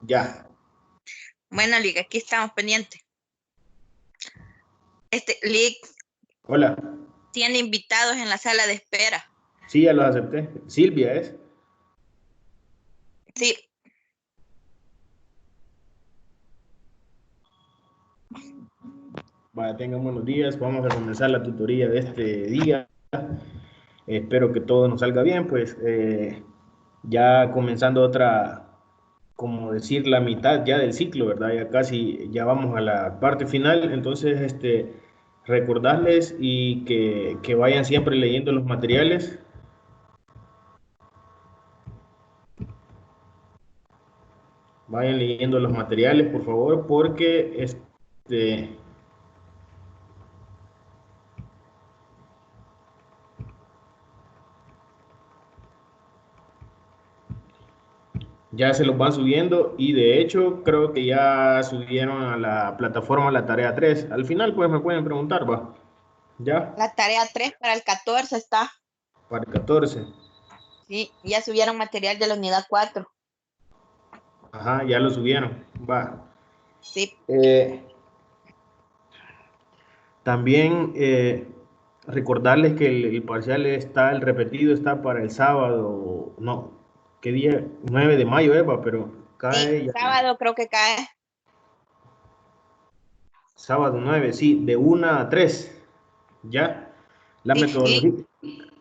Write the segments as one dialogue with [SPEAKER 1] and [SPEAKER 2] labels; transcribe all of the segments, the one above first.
[SPEAKER 1] Ya.
[SPEAKER 2] Bueno, Lick, aquí estamos pendientes. Lick
[SPEAKER 1] Hola.
[SPEAKER 2] tiene invitados en la sala de espera.
[SPEAKER 1] Sí, ya los acepté. Silvia es.
[SPEAKER 2] Sí,
[SPEAKER 1] Vaya, tengan buenos días. Vamos a comenzar la tutoría de este día. Espero que todo nos salga bien. Pues ya comenzando otra, como decir, la mitad ya del ciclo, ¿verdad? Ya casi, ya vamos a la parte final. Entonces, recordarles y que vayan siempre leyendo los materiales. Vayan leyendo los materiales, por favor, porque ya se los van subiendo y de hecho creo que ya subieron a la plataforma la tarea 3. Al final pues me pueden preguntar, va. Ya,
[SPEAKER 2] la tarea 3 para el 14 está.
[SPEAKER 1] para el 14.
[SPEAKER 2] Sí, ya subieron material de la unidad 4.
[SPEAKER 1] Ajá, ya lo subieron. Va.
[SPEAKER 2] Sí,
[SPEAKER 1] Eh, También recordarles que el parcial está, el repetido está para el sábado, no, ¿qué día? 9 de mayo, Eva, pero
[SPEAKER 2] sí,
[SPEAKER 1] cae ya.
[SPEAKER 2] sábado creo que cae.
[SPEAKER 1] Sábado 9 sí, de 1 a 3. Ya, la
[SPEAKER 2] Sí,
[SPEAKER 1] metodología.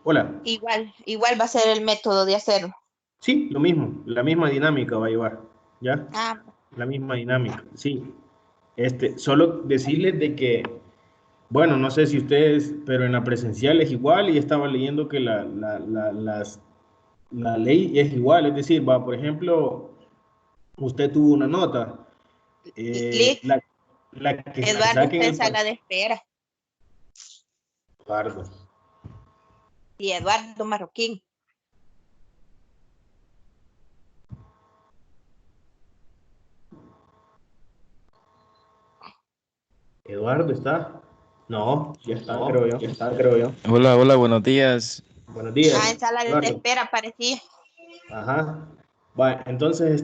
[SPEAKER 1] Hola.
[SPEAKER 2] igual va a ser el método de hacerlo.
[SPEAKER 1] Sí, lo mismo, la misma dinámica va a llevar, ¿ya?
[SPEAKER 2] Ah,
[SPEAKER 1] La misma dinámica, sí. Solo decirles de que, bueno, no sé si ustedes, pero en la presencial es igual y estaba leyendo que la ley es igual, es decir, va, por ejemplo, usted tuvo una nota,
[SPEAKER 2] Lick,
[SPEAKER 1] eh, la que
[SPEAKER 2] Eduardo
[SPEAKER 1] saquen
[SPEAKER 2] está en
[SPEAKER 1] el
[SPEAKER 2] sala de espera.
[SPEAKER 1] pardo.
[SPEAKER 2] Y Eduardo Marroquín.
[SPEAKER 1] Eduardo está, no, ya está,
[SPEAKER 3] No,
[SPEAKER 1] creo yo.
[SPEAKER 3] ya está, creo yo. Hola, hola, buenos días.
[SPEAKER 1] Buenos días,
[SPEAKER 2] Ah, en sala de
[SPEAKER 1] Eduardo.
[SPEAKER 2] espera parecía.
[SPEAKER 1] Ajá. Bueno, entonces,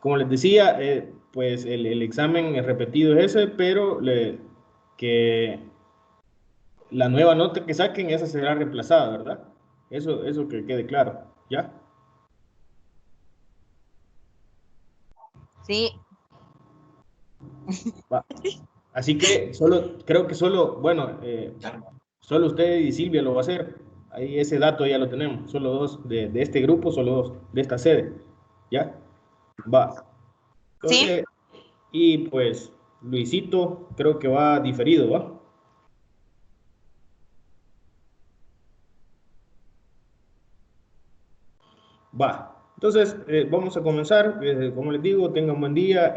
[SPEAKER 1] como les decía, pues el examen es repetido es ese, pero que la nueva nota que saquen, esa será reemplazada, ¿verdad? Eso que quede claro, ¿ya?
[SPEAKER 2] Sí,
[SPEAKER 1] Va. Así que creo que solo, bueno, solo usted y Silvia lo va a hacer. Ahí ese dato ya lo tenemos, solo dos de este grupo, solo dos de esta sede, ¿ya? Va.
[SPEAKER 2] sí,
[SPEAKER 1] Entonces, y pues Luisito creo que va diferido, ¿va? Va. Entonces, vamos a comenzar. Como les digo, tengan buen día.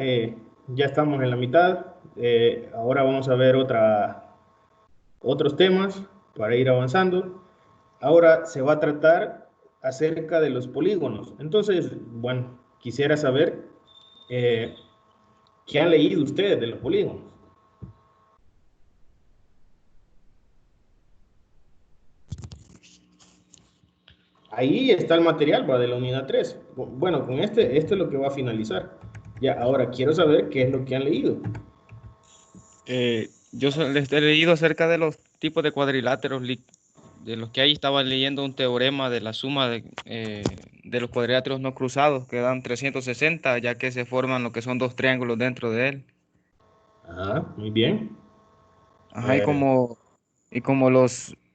[SPEAKER 1] Ya estamos en la mitad. Ahora vamos a ver otros temas para ir avanzando. Ahora se va a tratar acerca de los polígonos. Entonces, bueno, quisiera saber eh, qué han leído ustedes de los polígonos. Ahí está el material, va de la unidad 3. Bueno, con esto es lo que va a finalizar. Ya, ahora quiero saber qué es lo que han leído.
[SPEAKER 3] Les he leído acerca de los tipos de cuadriláteros, de los que ahí estaba leyendo un teorema de la suma de los cuadriláteros no cruzados, que dan 360, ya que se forman lo que son dos triángulos dentro de él.
[SPEAKER 1] Ah, muy bien.
[SPEAKER 3] Ajá,
[SPEAKER 1] Eh,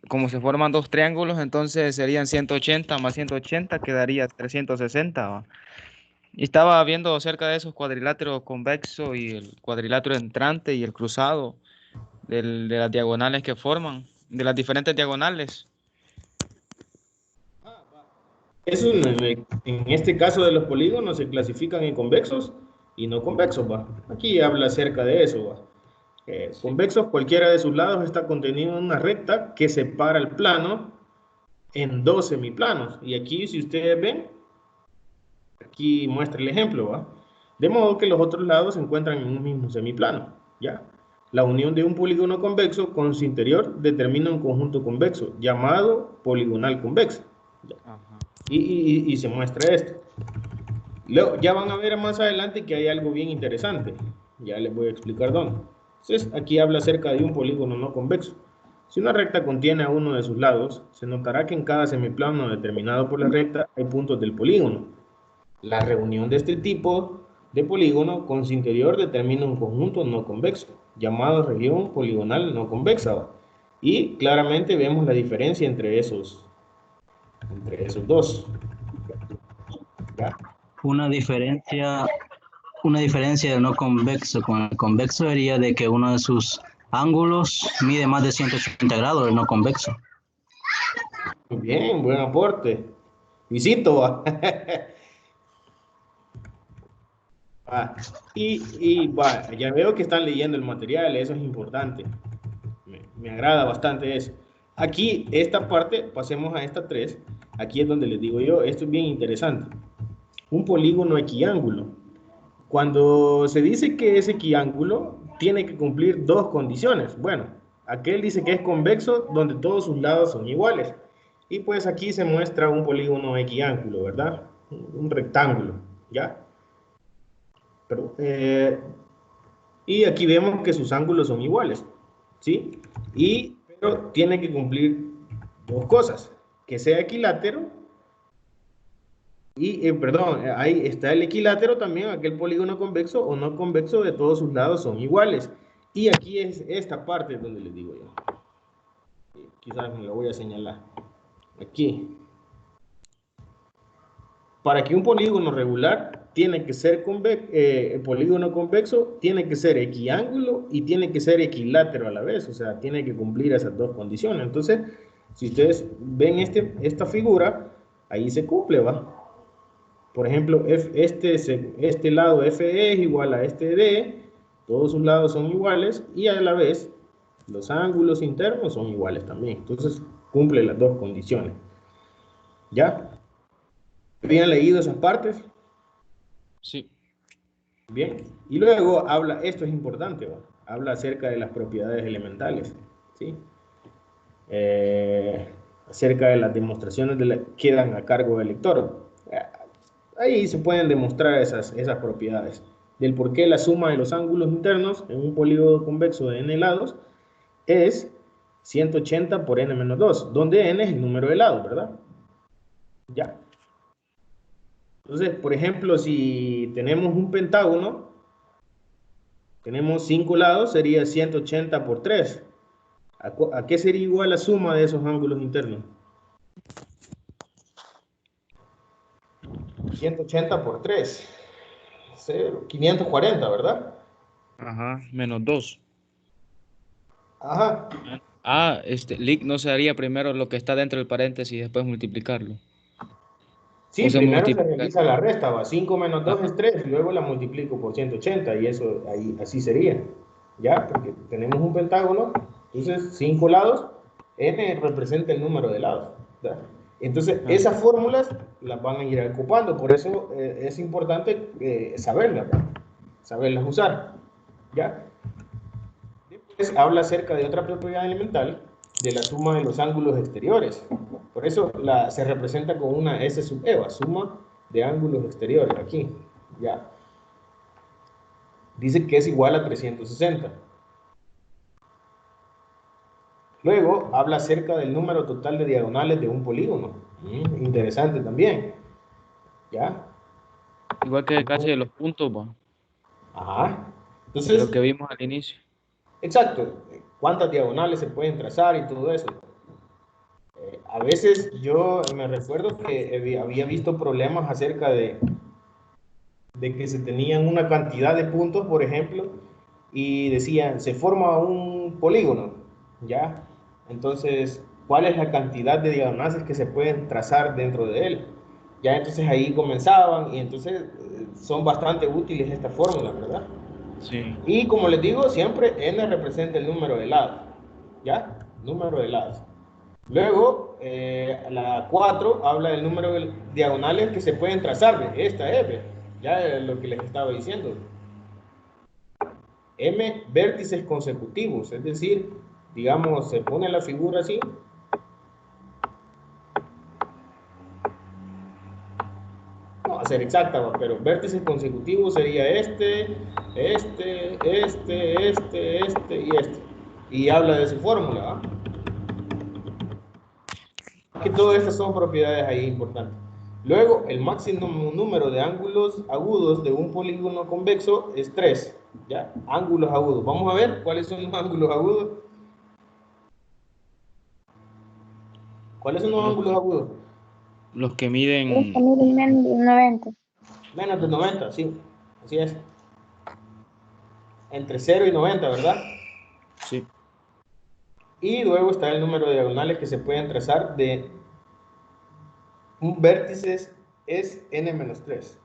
[SPEAKER 3] como se forman dos triángulos, entonces serían 180 más 180, quedaría 360, ¿va? Y estaba viendo acerca de esos cuadriláteros convexo y el cuadrilátero entrante y el cruzado, de las diagonales que forman, de las diferentes diagonales.
[SPEAKER 1] Eso en este caso de los polígonos se clasifican en convexos y no convexos, va. Aquí habla acerca de eso, va.
[SPEAKER 3] Sí.
[SPEAKER 1] Convexos, cualquiera de sus lados está contenido en una recta que separa el plano en dos semiplanos. Y aquí, si ustedes ven, aquí muestra el ejemplo, ¿va? De modo que los otros lados se encuentran en un mismo semiplano, ¿ya? La unión de un polígono convexo con su interior determina un conjunto convexo llamado poligonal convexo. ¿Ya?
[SPEAKER 3] Ajá.
[SPEAKER 1] Y se muestra esto. Luego, ya van a ver más adelante que hay algo bien interesante. Ya les voy a explicar dónde. Entonces, aquí habla acerca de un polígono no convexo. Si una recta contiene a uno de sus lados, se notará que en cada semiplano determinado por la recta hay puntos del polígono. La reunión de este tipo de polígono con su interior determina un conjunto no convexo, llamado región poligonal no convexa. Y claramente vemos la diferencia entre esos dos. ¿Ya?
[SPEAKER 4] Una diferencia del no convexo con el convexo sería de que uno de sus ángulos mide más de 180 grados, el no convexo.
[SPEAKER 1] Muy bien, buen aporte. Visito. Ya veo que están leyendo el material, eso es importante. Me agrada bastante eso. Aquí, esta parte, pasemos a esta 3. Aquí es donde les digo yo, esto es bien interesante. Un polígono equiángulo. Cuando se dice que es equiángulo, tiene que cumplir dos condiciones. Bueno, aquel dice que es convexo, donde todos sus lados son iguales. Y pues aquí se muestra un polígono equiángulo, ¿verdad? Un rectángulo, ¿ya? Pero, y aquí vemos que sus ángulos son iguales, ¿sí? Pero tiene que cumplir dos cosas, que sea equilátero y, perdón, ahí está el equilátero también, aquel polígono convexo o no convexo de todos sus lados son iguales. Y aquí es esta parte donde les digo yo. Quizás me lo voy a señalar. Aquí. Para que un polígono regular tiene que ser polígono convexo, tiene que ser equiángulo y tiene que ser equilátero a la vez, o sea, tiene que cumplir esas dos condiciones. Entonces, si ustedes ven esta figura, ahí se cumple, ¿va? Por ejemplo, este lado FE es igual a este D, todos sus lados son iguales y a la vez los ángulos internos son iguales también. Entonces, cumple las dos condiciones. ¿Ya? ¿Habían leído esas partes?
[SPEAKER 3] Sí.
[SPEAKER 1] Bien. Y luego habla, esto es importante, ¿va? Habla acerca de las propiedades elementales, ¿sí? Acerca de las demostraciones quedan a cargo del lector. Ahí se pueden demostrar esas propiedades. Del por qué la suma de los ángulos internos en un polígono convexo de n lados es 180 por n menos 2, donde n es el número de lados, ¿verdad? Ya. Entonces, por ejemplo, si tenemos un pentágono, tenemos 5 lados, sería 180 por 3. ¿A qué sería igual la suma de esos ángulos internos? 180 por 3. 540, ¿verdad?
[SPEAKER 3] Ajá, menos 2.
[SPEAKER 1] Ajá.
[SPEAKER 3] Lick no se haría primero lo que está dentro del paréntesis y después multiplicarlo.
[SPEAKER 1] Sí,
[SPEAKER 3] O se
[SPEAKER 1] primero se
[SPEAKER 3] multiplica.
[SPEAKER 1] realiza la resta, va. 5 menos 2 es 3, luego la multiplico por 180 y eso ahí así sería. ¿Ya? Porque tenemos un pentágono, entonces 5 lados, n representa el número de lados. ¿Ya? Entonces, esas fórmulas las van a ir ocupando, por eso es importante saberlas, ¿verdad? Saberlas usar. ¿Ya? Después habla acerca de otra propiedad elemental, de la suma de los ángulos exteriores. Por eso se representa con una S sub EVA, suma de ángulos exteriores, aquí. Ya. Dice que es igual a 360. Luego habla acerca del número total de diagonales de un polígono. Interesante también. ¿Ya?
[SPEAKER 3] Igual que casi de los puntos, va,
[SPEAKER 1] Ajá.
[SPEAKER 3] de lo
[SPEAKER 1] Entonces,
[SPEAKER 3] que vimos al inicio.
[SPEAKER 1] exacto. ¿Cuántas diagonales se pueden trazar y todo eso? A veces yo me recuerdo que había visto problemas acerca de que se tenían una cantidad de puntos, por ejemplo, y decían, se forma un polígono, ¿ya? Entonces, ¿cuál es la cantidad de diagonales que se pueden trazar dentro de él? Ya entonces ahí comenzaban y entonces son bastante útiles estas fórmulas, ¿verdad?
[SPEAKER 3] Sí.
[SPEAKER 1] Y como les digo, siempre n representa el número de lados, ¿ya? Número de lados. Luego, la 4 habla del número de diagonales que se pueden trazar, esta F, ya es lo que les estaba diciendo. M vértices consecutivos, es decir, digamos, se pone la figura así. No, ser exacta, ¿va? Pero vértices consecutivos sería este y este. Y habla de su fórmula, ¿va? Que todas estas son propiedades ahí importantes. Luego, el máximo número de ángulos agudos de un polígono convexo es 3. ¿Ya? Ángulos agudos. Vamos a ver cuáles son los ángulos agudos. ¿Cuáles son los ángulos agudos?
[SPEAKER 3] Los que miden
[SPEAKER 2] Menos de 90.
[SPEAKER 1] Menos de 90, sí. Así es. Entre 0 y 90, ¿verdad?
[SPEAKER 3] sí.
[SPEAKER 1] Y luego está el número de diagonales que se pueden trazar de un vértice es n-3.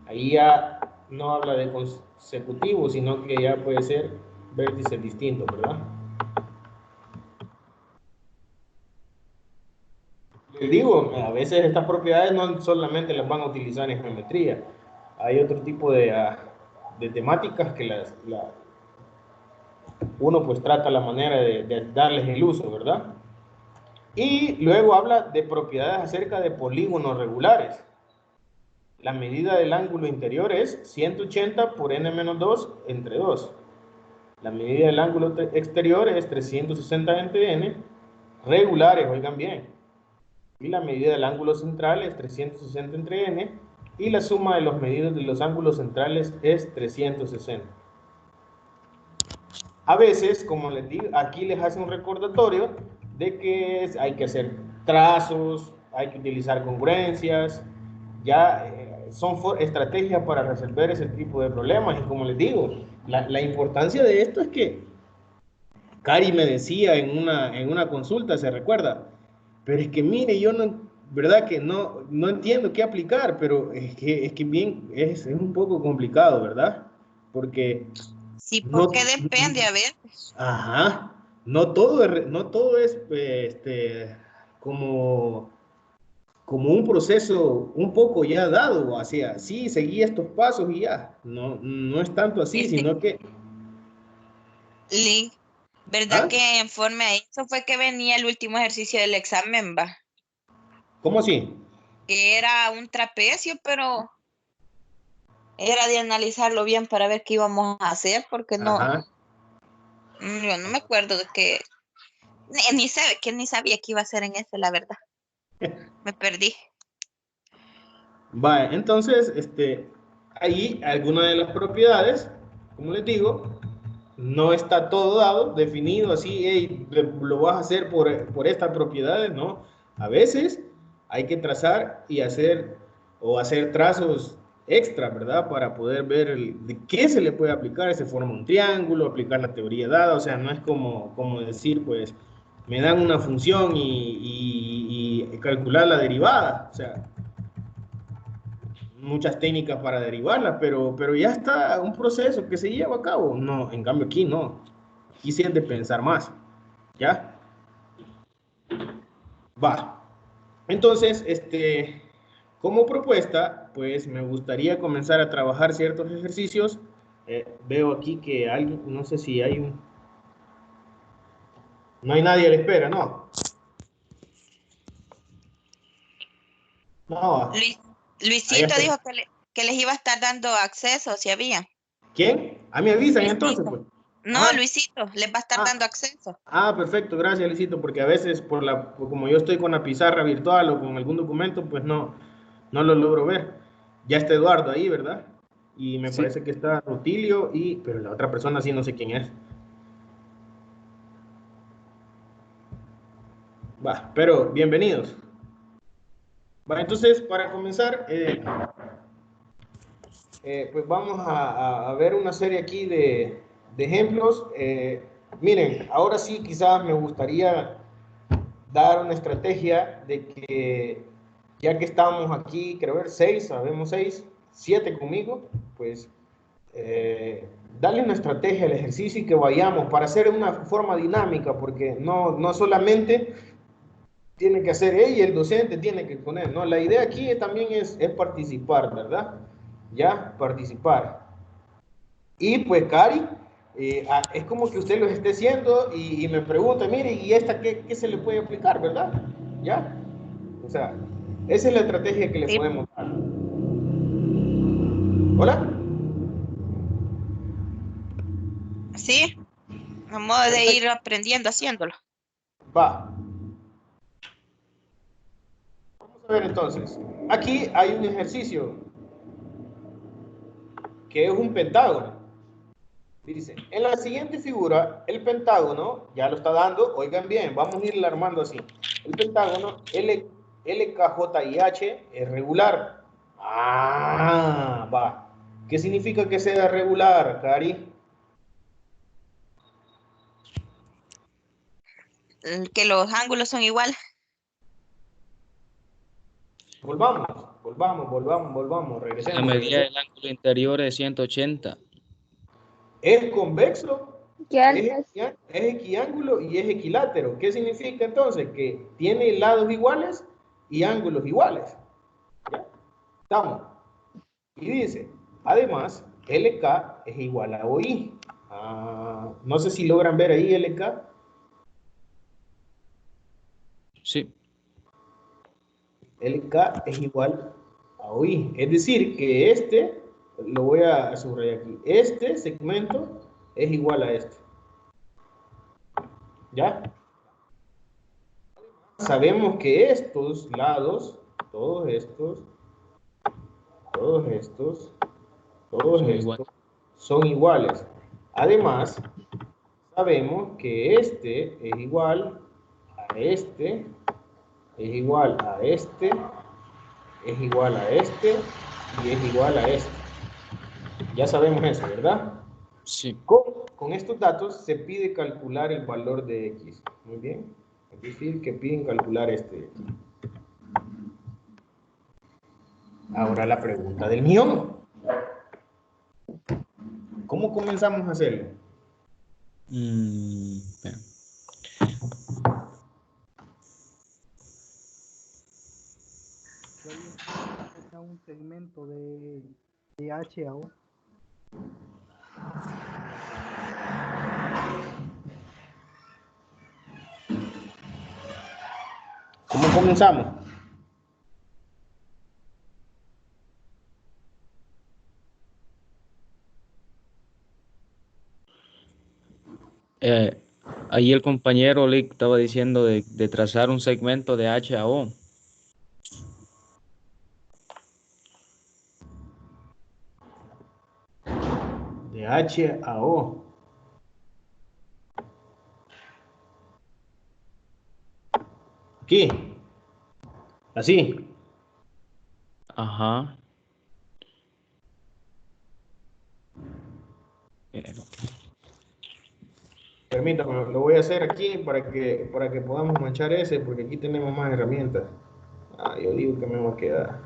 [SPEAKER 1] Ahí ya no habla de consecutivo, sino que ya puede ser vértices distintos, ¿verdad? Les digo, a veces estas propiedades no solamente las van a utilizar en geometría. Hay otro tipo de temáticas que uno pues trata la manera de darles el uso, ¿verdad? Y luego habla de propiedades acerca de polígonos regulares. La medida del ángulo interior es 180 por n-2 entre 2. La medida del ángulo exterior es 360 entre n, regulares, oigan bien. Y la medida del ángulo central es 360 entre n, y la suma de los medidos de los ángulos centrales es 360. A veces, como les digo, aquí les hace un recordatorio de que hay que hacer trazos, hay que utilizar congruencias, ya son estrategias para resolver ese tipo de problemas. Y como les digo, la importancia de esto es que Cari me decía en una consulta, ¿se recuerda? Pero es que mire, yo no, verdad que no entiendo qué aplicar, pero es que bien, es un poco complicado, ¿verdad? Porque
[SPEAKER 2] Sí,
[SPEAKER 1] no,
[SPEAKER 2] porque depende, a ver.
[SPEAKER 1] ajá, no todo es como, como un proceso un poco ya dado, hacia sí, seguí estos pasos y ya. No es tanto así,
[SPEAKER 2] Es que,
[SPEAKER 1] sino que,
[SPEAKER 2] Link, ¿verdad
[SPEAKER 1] ¿ah?
[SPEAKER 2] que en forma a eso fue que venía el último ejercicio del examen, va?
[SPEAKER 1] ¿Cómo así?
[SPEAKER 2] Que era un trapecio, pero era de analizarlo bien para ver qué íbamos a hacer, porque no,
[SPEAKER 1] Ajá.
[SPEAKER 2] yo no me acuerdo de que, ni sabía qué iba a hacer en ese, la verdad. Me perdí.
[SPEAKER 1] Vale, entonces, ahí algunas de las propiedades, como les digo, no está todo dado, definido así, hey, lo vas a hacer por estas propiedades, ¿no? A veces hay que trazar y hacer trazos extra, ¿verdad? Para poder ver de qué se le puede aplicar, se forma un triángulo, aplicar la teoría dada, o sea, no es como decir, pues, me dan una función y calcular la derivada, o sea, muchas técnicas para derivarla, pero ya está un proceso que se lleva a cabo. No, en cambio aquí no. Aquí sí es de pensar más. ¿Ya? Va. Entonces, como propuesta, pues me gustaría comenzar a trabajar ciertos ejercicios. Veo aquí que alguien, no sé si hay un... No hay nadie a la espera, ¿no? No,
[SPEAKER 2] Luis,
[SPEAKER 1] ahí
[SPEAKER 2] Luisito
[SPEAKER 1] está.
[SPEAKER 2] dijo que les iba a estar dando acceso, si había.
[SPEAKER 1] ¿Quién? A mí me avisan entonces,
[SPEAKER 2] Luisito.
[SPEAKER 1] pues.
[SPEAKER 2] No,
[SPEAKER 1] Ah,
[SPEAKER 2] Luisito, les va a estar
[SPEAKER 1] ah,
[SPEAKER 2] dando acceso.
[SPEAKER 1] perfecto, gracias, Licito, porque a veces como yo estoy con la pizarra virtual o con algún documento, pues no lo logro ver. Ya está Eduardo ahí, ¿verdad? Y me
[SPEAKER 3] Sí.
[SPEAKER 1] parece que está Rutilio pero la otra persona sí no sé quién es. Va, pero bienvenidos. Va, entonces, para comenzar, pues vamos a ver una serie aquí de ejemplos. Miren, ahora sí quizás me gustaría dar una estrategia de que ya que estamos aquí, creo ver, 6, sabemos 6, 7 conmigo, pues darle una estrategia al ejercicio y que vayamos para hacer una forma dinámica, porque no solamente tiene que hacer ella y el docente tiene que poner, ¿no? La idea aquí también es participar, ¿verdad? Ya, participar. Y pues, Cari, es como que usted lo esté haciendo me pregunta, mire, ¿y esta qué se le puede aplicar, verdad? ¿Ya? O sea, Esa es la estrategia que le
[SPEAKER 2] Sí.
[SPEAKER 1] podemos dar. ¿Hola?
[SPEAKER 2] Sí, a modo de ir aprendiendo haciéndolo.
[SPEAKER 1] Va. Vamos a ver entonces. Aquí hay un ejercicio que es un pentágono. Dice, en la siguiente figura, el pentágono, ya lo está dando, oigan bien, vamos a irla armando así. El pentágono LKJIH es regular. Ah, va. ¿Qué significa que sea regular, Cari?
[SPEAKER 2] Que los ángulos son iguales.
[SPEAKER 1] Volvamos,
[SPEAKER 3] La
[SPEAKER 1] regresemos.
[SPEAKER 3] medida del ángulo interior es 180.
[SPEAKER 1] Es convexo,
[SPEAKER 5] ¿Qué
[SPEAKER 1] es equiángulo y es equilátero. ¿Qué significa entonces? Que tiene lados iguales y ángulos iguales. ¿Ya? Estamos. Y dice, además, LK es igual a OI. No sé si logran ver ahí LK.
[SPEAKER 3] Sí.
[SPEAKER 1] LK es igual a OI. Es decir, que este, lo voy a subrayar aquí, este segmento es igual a este. ¿Ya? Sabemos que estos lados, todos estos,
[SPEAKER 3] Son iguales.
[SPEAKER 1] son iguales. Además, sabemos que este es igual a este, es igual a este, es igual a este y es igual a este. Ya sabemos eso, ¿verdad?
[SPEAKER 3] Sí.
[SPEAKER 1] Con estos datos se pide calcular el valor de X. Muy bien. Es decir, que piden calcular este. Ahora la pregunta del millón. ¿Cómo comenzamos a hacerlo?
[SPEAKER 3] Espera.
[SPEAKER 5] un segmento de H a O?
[SPEAKER 1] ¿Cómo comenzamos?
[SPEAKER 3] Ahí el compañero Lick estaba diciendo de trazar un segmento de H a O.
[SPEAKER 1] De H a O. Aquí. Así.
[SPEAKER 3] Ajá.
[SPEAKER 1] Permítame, lo voy a hacer aquí para que podamos manchar ese, porque aquí tenemos más herramientas. Yo digo que me va a quedar.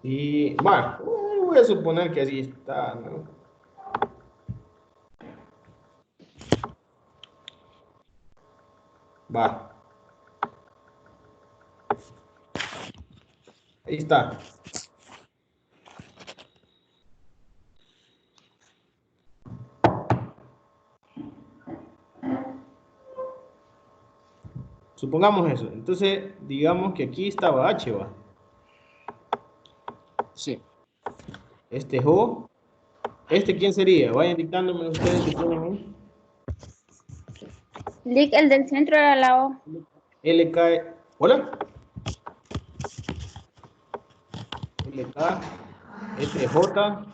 [SPEAKER 1] Y bueno, voy a suponer que así está, ¿no? Va. Ahí está. Supongamos eso. Entonces, digamos que aquí estaba H, va.
[SPEAKER 3] Sí.
[SPEAKER 1] Este es O. ¿Este quién sería? Vayan dictándome ustedes que tienen ahí.
[SPEAKER 5] Lick, el del centro era la O.
[SPEAKER 1] LK. ¿Hola? LK. Este es J.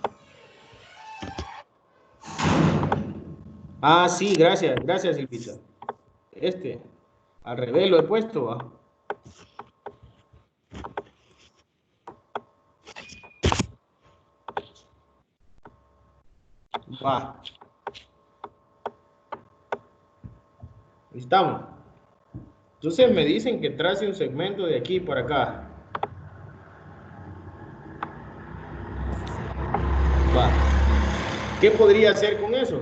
[SPEAKER 1] Sí, gracias, Silvita. Este, al revés lo he puesto, va. Va. Ahí estamos. Entonces me dicen que trace un segmento de aquí para acá. Va. ¿Qué podría hacer con eso?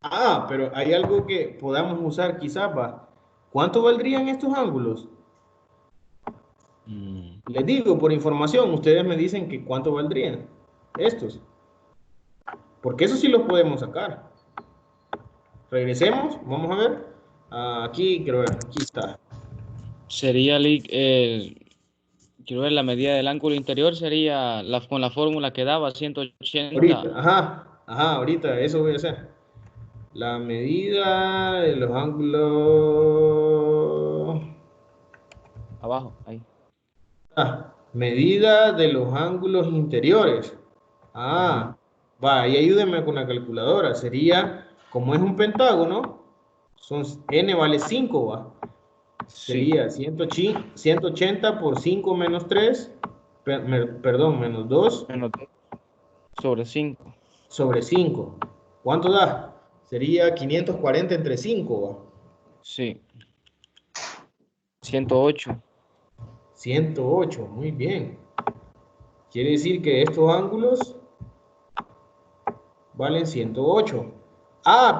[SPEAKER 1] Ah, pero hay algo que podamos usar quizás, va. ¿Cuánto valdrían estos ángulos? Les digo, por información, ustedes me dicen que cuánto valdrían estos. Porque eso sí los podemos sacar. Regresemos, vamos a ver. Aquí, quiero ver, aquí está.
[SPEAKER 3] Sería, quiero ver, la medida del ángulo interior sería con la fórmula que daba 180.
[SPEAKER 1] Ahorita, ajá, ahorita, eso voy a hacer. La medida de los ángulos.
[SPEAKER 3] Abajo, ahí.
[SPEAKER 1] Medida de los ángulos interiores.
[SPEAKER 3] Ujú.
[SPEAKER 1] Va, y ayúdenme con la calculadora. Sería, como es un pentágono, n vale 5, va.
[SPEAKER 3] Sí,
[SPEAKER 1] Sería 180 por 5 menos 3, perdón, menos 2
[SPEAKER 3] menos 2 sobre 5.
[SPEAKER 1] sobre 5. ¿Cuánto da? Sería 540 entre 5, va.
[SPEAKER 3] Sí, 108.
[SPEAKER 1] 108, muy bien. Quiere decir que estos ángulos valen 108.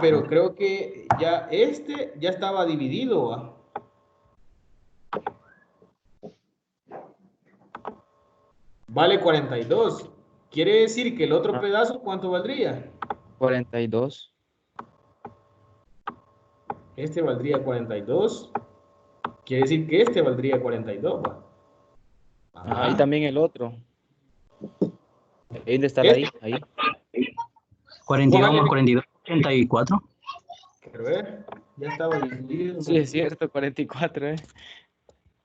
[SPEAKER 1] Pero creo que ya este ya estaba dividido, ¿va? Vale 42. Quiere decir que el otro
[SPEAKER 3] Ah,
[SPEAKER 1] pedazo, ¿cuánto valdría?
[SPEAKER 3] 42.
[SPEAKER 1] Este valdría 42. Quiere decir que este valdría 42, ¿va?
[SPEAKER 3] Ajá, y
[SPEAKER 1] Ajá.
[SPEAKER 3] también el otro. Ahí de estar
[SPEAKER 1] Este,
[SPEAKER 3] ahí.
[SPEAKER 4] 42
[SPEAKER 1] póngale,
[SPEAKER 4] más 42, 84.
[SPEAKER 1] quiero ver, ya estaba dividido.
[SPEAKER 3] Sí, es cierto, 44, ¿eh?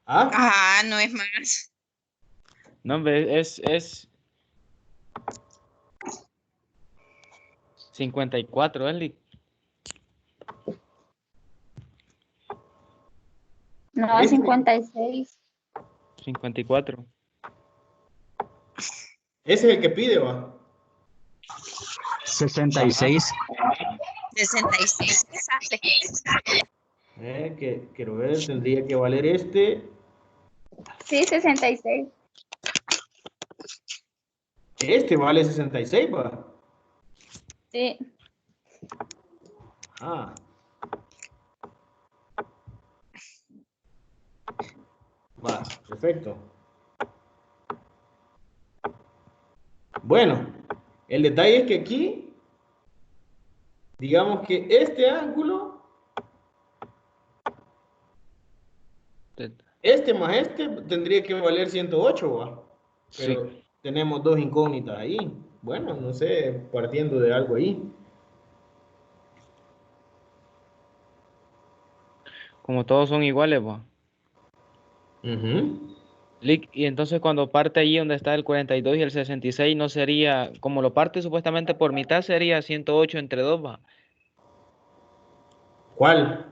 [SPEAKER 1] Ah,
[SPEAKER 2] Ah, no es más.
[SPEAKER 3] No, hombre, es 54, Eli.
[SPEAKER 6] No,
[SPEAKER 1] este,
[SPEAKER 6] 56.
[SPEAKER 3] 54.
[SPEAKER 1] ese es el que pide, ¿va?
[SPEAKER 4] 66.
[SPEAKER 2] 66 ¿qué sale?
[SPEAKER 1] Quiero ver, tendría que valer este.
[SPEAKER 6] Sí, 66.
[SPEAKER 1] Este vale 66, ¿va?
[SPEAKER 6] Sí.
[SPEAKER 1] Ah, va, perfecto. Bueno, el detalle es que aquí, digamos que este ángulo, este más este, tendría que valer 108, ¿va?
[SPEAKER 3] Sí.
[SPEAKER 1] Pero tenemos dos incógnitas ahí. Bueno, no sé, partiendo de algo ahí.
[SPEAKER 3] Como todos son iguales, va.
[SPEAKER 1] Ujú.
[SPEAKER 3] Y entonces cuando parte allí donde está el 42 y el 66, no sería, como lo parte supuestamente por mitad, sería 108 entre 2, va.
[SPEAKER 1] ¿Cuál?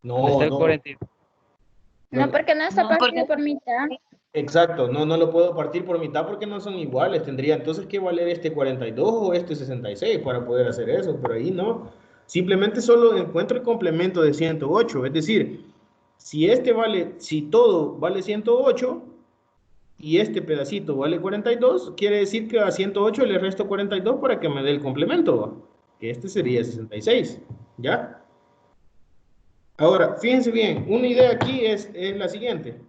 [SPEAKER 3] Donde está
[SPEAKER 1] No,
[SPEAKER 3] el
[SPEAKER 1] no,
[SPEAKER 3] 42.
[SPEAKER 6] No,
[SPEAKER 1] no.
[SPEAKER 6] porque no está
[SPEAKER 2] No, porque
[SPEAKER 6] partido por mitad.
[SPEAKER 1] Exacto, no, no lo puedo partir por mitad porque no son iguales. Tendría entonces que valer este 42 o este 66 para poder hacer eso, pero ahí no. Simplemente solo encuentro el complemento de 108. Es decir, si todo vale 108 y este pedacito vale 42, quiere decir que a 108 le resto 42 para que me dé el complemento, ¿va? Que este sería 66. ¿Ya? Ahora, fíjense bien, una idea aquí es la siguiente.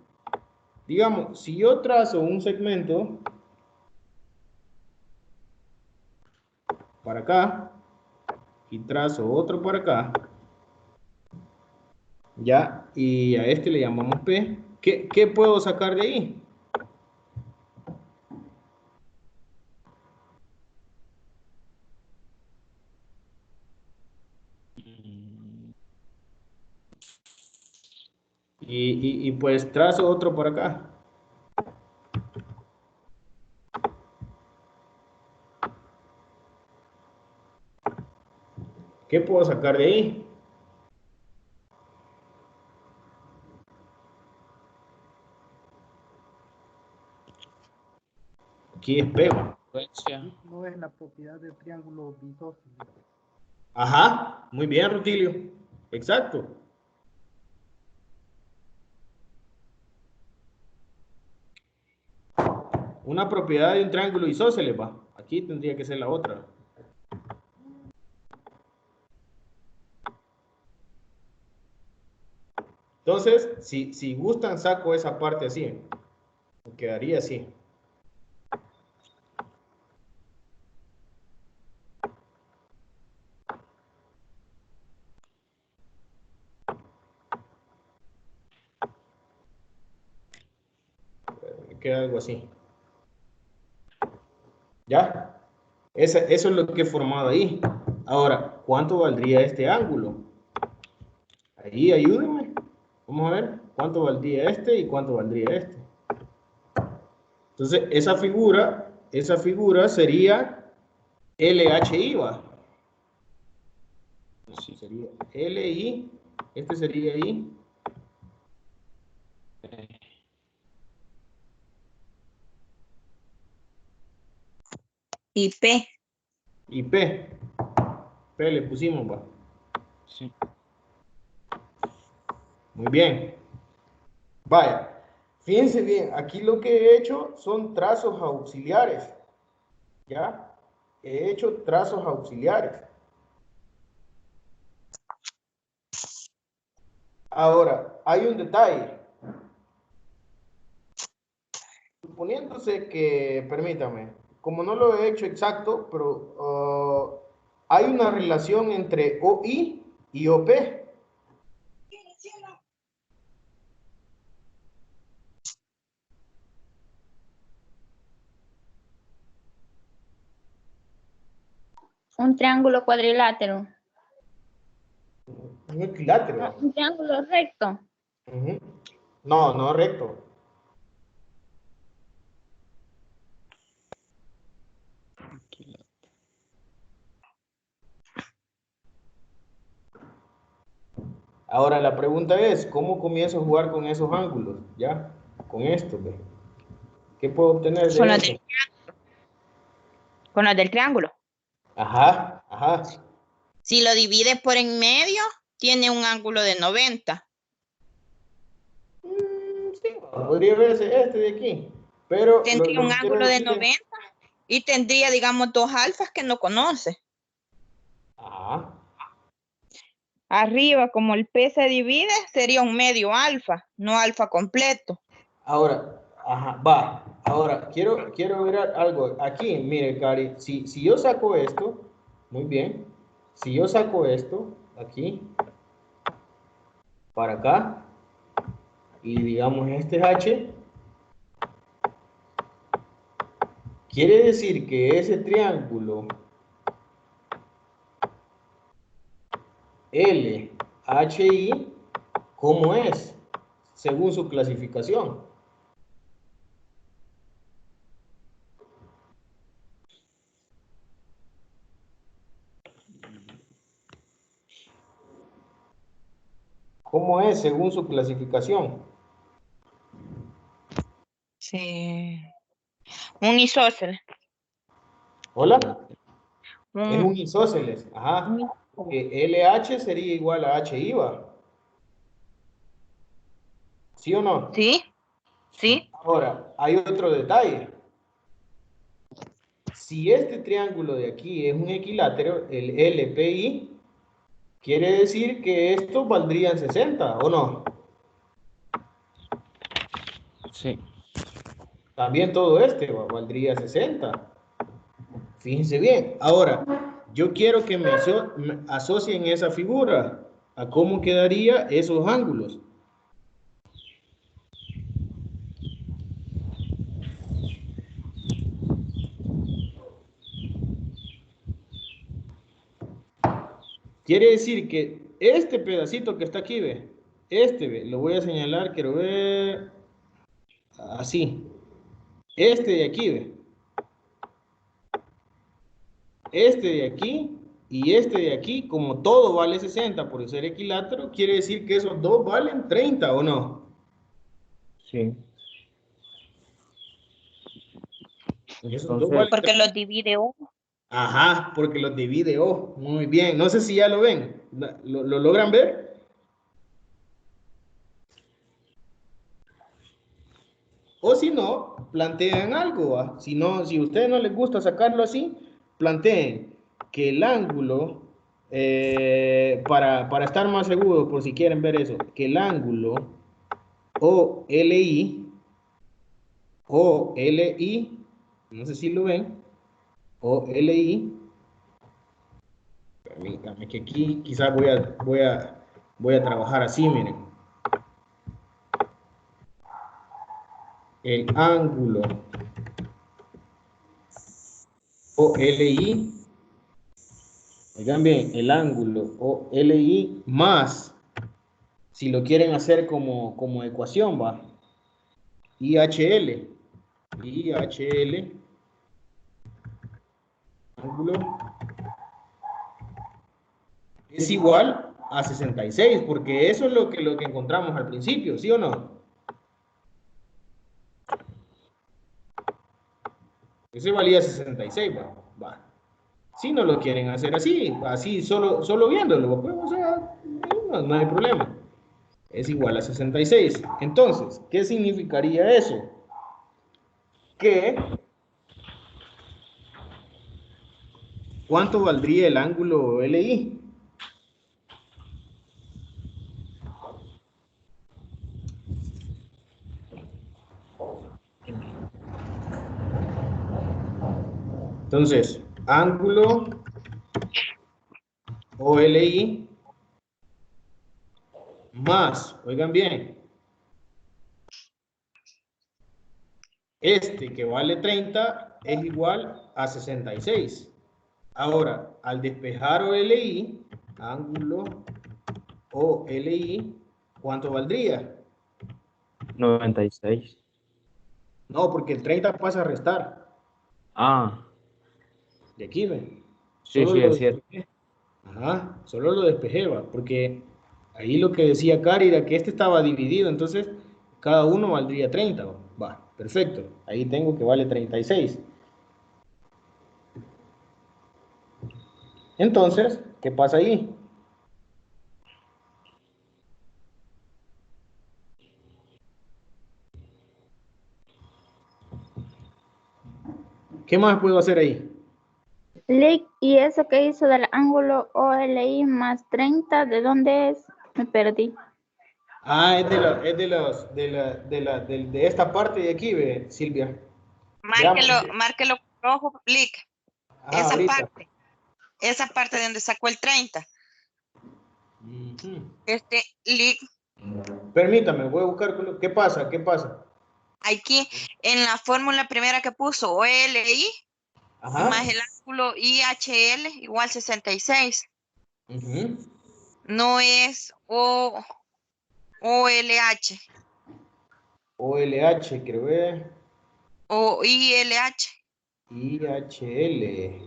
[SPEAKER 1] Digamos, si yo trazo un segmento para acá y trazo otro para acá, ya, y a este le llamamos P, ¿qué puedo sacar de ahí? Y pues trazo otro por acá. ¿Qué puedo sacar de ahí? Aquí es P, ¿va?
[SPEAKER 3] Congruencia.
[SPEAKER 5] No es la propiedad del triángulo isósceles.
[SPEAKER 1] Ajá, muy bien, Rutilio. Exacto. Una propiedad de un triángulo isósceles, va. Aquí tendría que ser la otra. Entonces, si gustan, saco esa parte así. Quedaría así. Queda algo así. ¿Ya? Eso es lo que he formado ahí. Ahora, ¿cuánto valdría este ángulo? Ahí, ayúdenme. Vamos a ver cuánto valdría este y cuánto valdría este. Entonces, esa figura sería LHI, ¿va? No, sería LI, este sería I.
[SPEAKER 2] Y P.
[SPEAKER 1] Y P. P le pusimos, ¿va?
[SPEAKER 3] Sí.
[SPEAKER 1] Muy bien. Vaya, fíjense bien, aquí lo que he hecho son trazos auxiliares. ¿Ya? He hecho trazos auxiliares. Ahora, hay un detalle. Suponiéndose que, permítame, como no lo he hecho exacto, pero hay una relación entre OI y OP.
[SPEAKER 6] Un triángulo cuadrilátero.
[SPEAKER 1] Un equilátero.
[SPEAKER 6] No, un triángulo recto.
[SPEAKER 1] Ujú. No, no recto. Ahora la pregunta es, ¿cómo comienzo a jugar con esos ángulos? ¿Ya? Con esto, ¿ve? ¿Qué puedo obtener
[SPEAKER 2] Con
[SPEAKER 1] de
[SPEAKER 2] las
[SPEAKER 1] eso?
[SPEAKER 2] con las del triángulo.
[SPEAKER 1] Ajá, ajá.
[SPEAKER 2] Si lo divides por en medio, tiene un ángulo de 90.
[SPEAKER 1] Sí, podría verse este de aquí. Pero
[SPEAKER 2] Tendría
[SPEAKER 1] lo
[SPEAKER 2] un
[SPEAKER 1] que quiero
[SPEAKER 2] ángulo de
[SPEAKER 1] decir es...
[SPEAKER 2] 90 y tendría, digamos, dos alfas que no conoce.
[SPEAKER 1] Ajá.
[SPEAKER 2] Arriba, como el P se divide, sería un medio alfa, no alfa completo.
[SPEAKER 1] Ahora, ajá, va. Ahora, quiero ver algo. Aquí, mire, Cari, si yo saco esto, muy bien. Si yo saco esto, aquí, para acá, y digamos este es H, quiere decir que ese triángulo LHI, ¿cómo es? Según su clasificación. ¿Cómo es según su clasificación?
[SPEAKER 2] Sí. Un isósceles.
[SPEAKER 1] ¿Hola? Es
[SPEAKER 2] Un,
[SPEAKER 1] un isósceles. Ajá.
[SPEAKER 2] un-
[SPEAKER 1] LH sería igual a HI, ¿va? ¿Sí o no?
[SPEAKER 2] sí, sí,
[SPEAKER 1] Ahora, hay otro detalle. Si este triángulo de aquí es un equilátero, el LPI, quiere decir que estos valdrían 60, ¿o no?
[SPEAKER 3] Sí.
[SPEAKER 1] También todo este valdría 60. Fíjense bien. Ahora, yo quiero que me asocien esa figura a cómo quedaría esos ángulos. Quiere decir que este pedacito que está aquí, ve, lo voy a señalar, quiero ver, así. Este de aquí, ve. Este de aquí y este de aquí, como todo vale 60 por ser equilátero, quiere decir que esos dos valen 30, ¿o no?
[SPEAKER 3] Sí.
[SPEAKER 1] Y esos dos
[SPEAKER 3] Entonces,
[SPEAKER 1] valen
[SPEAKER 2] Porque los divide O.
[SPEAKER 1] Ajá, porque los divide O. Muy bien. No sé si ya lo ven. ¿Lo logran ver? O si no, plantean algo. ¿Va? Si no, si a ustedes no les gusta sacarlo así, planteen que el ángulo, para estar más seguros, por si quieren ver eso, que el ángulo OLI, OLI, no sé si lo ven, OLI, permítanme que aquí quizás voy a trabajar así, miren. El ángulo OLI, oigan bien, el ángulo OLI más, si lo quieren hacer como ecuación, va, IHL, ángulo, es igual a 66, porque eso es lo que encontramos al principio, ¿sí o no? Ese valía 66, va. Si no lo quieren hacer así solo viéndolo, pues, o sea, no hay problema. Es igual a 66. Entonces, ¿qué significaría eso? Que, ¿cuánto valdría el ángulo LI? Entonces, ángulo OLI más, oigan bien, este que vale 30 es igual a 66. Ahora, al despejar OLI, ángulo OLI, ¿cuánto valdría?
[SPEAKER 3] 96.
[SPEAKER 1] No, porque el 30 pasa a restar.
[SPEAKER 3] Ah,
[SPEAKER 1] De aquí, ven.
[SPEAKER 3] sí,
[SPEAKER 1] Solo
[SPEAKER 3] sí,
[SPEAKER 1] lo
[SPEAKER 3] es cierto.
[SPEAKER 1] despejé. Ajá, solo lo despejé, va, porque ahí lo que decía Cari era que este estaba dividido, entonces cada uno valdría 30, va, perfecto. Ahí tengo que vale 36. Entonces, ¿qué pasa ahí? ¿Qué más puedo hacer ahí?
[SPEAKER 6] Lick, ¿y eso que hizo del ángulo OLI más 30, de dónde es? Me perdí.
[SPEAKER 1] Ah, de esta parte de aquí, ve, Silvia. Veamos.
[SPEAKER 2] Márquelo rojo, Lick.
[SPEAKER 1] Ajá, ahorita.
[SPEAKER 2] Esa parte de donde sacó el 30.
[SPEAKER 1] Ujú.
[SPEAKER 2] Lick,
[SPEAKER 1] Permítame, voy a buscar. ¿Qué pasa? ¿Qué pasa?
[SPEAKER 2] aquí en la fórmula primera que puso, OLI
[SPEAKER 1] Ajá.
[SPEAKER 2] más el ángulo IHL igual 66.
[SPEAKER 1] Ujú.
[SPEAKER 2] No es OLH
[SPEAKER 1] OLH, creo que
[SPEAKER 2] o ILH.
[SPEAKER 1] IHL.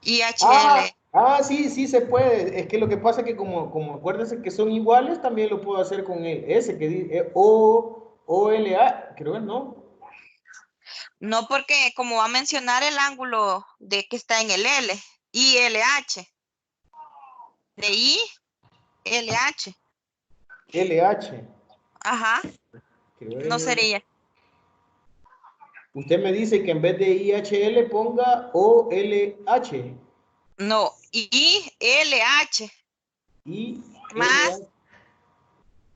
[SPEAKER 2] IHL.
[SPEAKER 1] Sí se puede. Es que lo que pasa es que como acuérdense que son iguales, también lo puedo hacer con ese que dice OLA, creo que no.
[SPEAKER 2] No, porque como va a mencionar el ángulo de que está en el L, ILH, de ILH.
[SPEAKER 1] LH,
[SPEAKER 2] Ajá,
[SPEAKER 1] creo
[SPEAKER 2] no
[SPEAKER 1] que
[SPEAKER 2] sería.
[SPEAKER 1] usted me dice que en vez de IHL ponga OLH.
[SPEAKER 2] No, ILH más,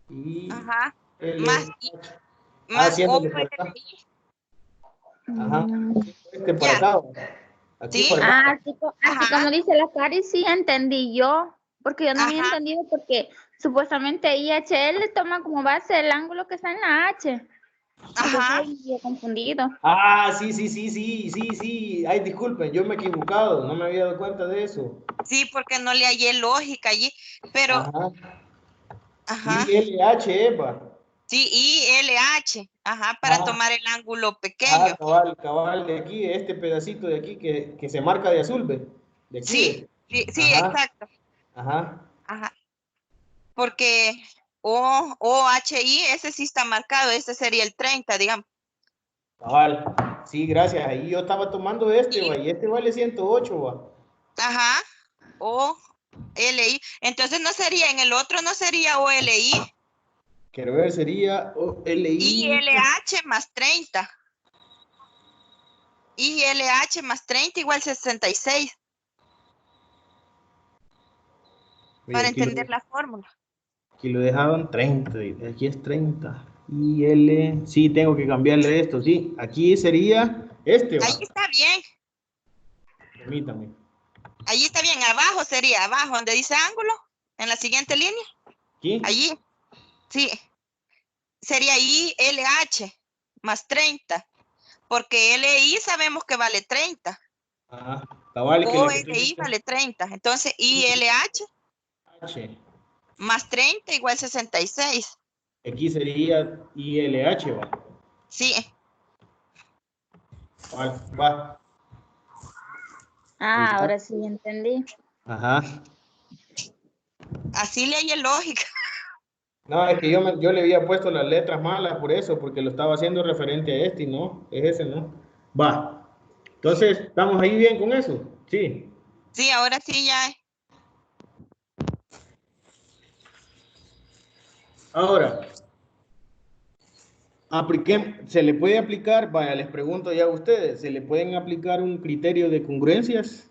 [SPEAKER 1] ILH.
[SPEAKER 2] ajá,
[SPEAKER 1] ILH.
[SPEAKER 2] más, más
[SPEAKER 1] Haciéndole para acá.
[SPEAKER 2] OLI.
[SPEAKER 1] Ajá.
[SPEAKER 6] Mm.
[SPEAKER 1] Este para
[SPEAKER 2] Ya,
[SPEAKER 1] acá. Aquí
[SPEAKER 2] ¿sí?
[SPEAKER 1] para acá.
[SPEAKER 6] Así como
[SPEAKER 2] Ajá,
[SPEAKER 6] dice la Cari, sí entendí yo, porque yo no había
[SPEAKER 2] ajá,
[SPEAKER 6] entendido porque supuestamente IHL toma como base el ángulo que está en la H. Entonces
[SPEAKER 2] ajá.
[SPEAKER 6] ahí me había confundido.
[SPEAKER 1] Sí. Ay, disculpen, yo me he equivocado, no me había dado cuenta de eso.
[SPEAKER 2] Sí, porque no le hallé lógica allí, pero,
[SPEAKER 1] Ajá.
[SPEAKER 2] ajá,
[SPEAKER 1] ILH, Eva.
[SPEAKER 2] sí, ILH, ajá, para
[SPEAKER 1] Ajá.
[SPEAKER 2] tomar el ángulo pequeño.
[SPEAKER 1] Cabal de aquí, este pedacito de aquí que se marca de azul, ¿ve? De aquí,
[SPEAKER 2] Sí,
[SPEAKER 1] ¿ve?
[SPEAKER 2] sí,
[SPEAKER 1] Ajá,
[SPEAKER 2] exacto.
[SPEAKER 1] ajá.
[SPEAKER 2] Ajá, porque OHI, ese sí está marcado, ese sería el 30, digamos.
[SPEAKER 1] Cabal. Sí, gracias. Ahí yo estaba tomando este, va, y este vale 108, va.
[SPEAKER 2] Ajá. O LI. Entonces no sería, en el otro no sería OLI.
[SPEAKER 1] Quiero ver, sería
[SPEAKER 2] Y
[SPEAKER 1] LI.
[SPEAKER 2] LH más 30. Y LH más 30 igual 66. Para entender la fórmula.
[SPEAKER 1] Aquí lo dejaban 30, y aquí es 30. Y L, sí, tengo que cambiarle esto, sí. Aquí sería este, va.
[SPEAKER 2] Ahí está bien.
[SPEAKER 1] Permítame.
[SPEAKER 2] Ahí está bien. Abajo sería, abajo donde dice ángulo. En la siguiente línea.
[SPEAKER 1] Aquí.
[SPEAKER 2] Allí. Sí. Sería ILH más 30. Porque LI sabemos que vale 30.
[SPEAKER 1] Ajá. Cabal, que lo que tú
[SPEAKER 2] OLI
[SPEAKER 1] dijiste.
[SPEAKER 2] vale 30. Entonces ILH
[SPEAKER 1] H.
[SPEAKER 2] más 30 igual 66.
[SPEAKER 1] Aquí sería ILH, va.
[SPEAKER 2] Sí.
[SPEAKER 1] Va. Ahí
[SPEAKER 6] Ah,
[SPEAKER 1] está.
[SPEAKER 6] ahora sí entendí.
[SPEAKER 1] Ajá.
[SPEAKER 2] Así le hay lógica.
[SPEAKER 1] No, es que yo le había puesto las letras malas por eso, porque lo estaba haciendo referente a este y no, es ese, ¿no? Va. Entonces, ¿estamos ahí bien con eso? Sí.
[SPEAKER 2] Sí, ahora sí ya.
[SPEAKER 1] Ahora, se le puede aplicar, vaya, les pregunto ya a ustedes, ¿se le pueden aplicar un criterio de congruencias?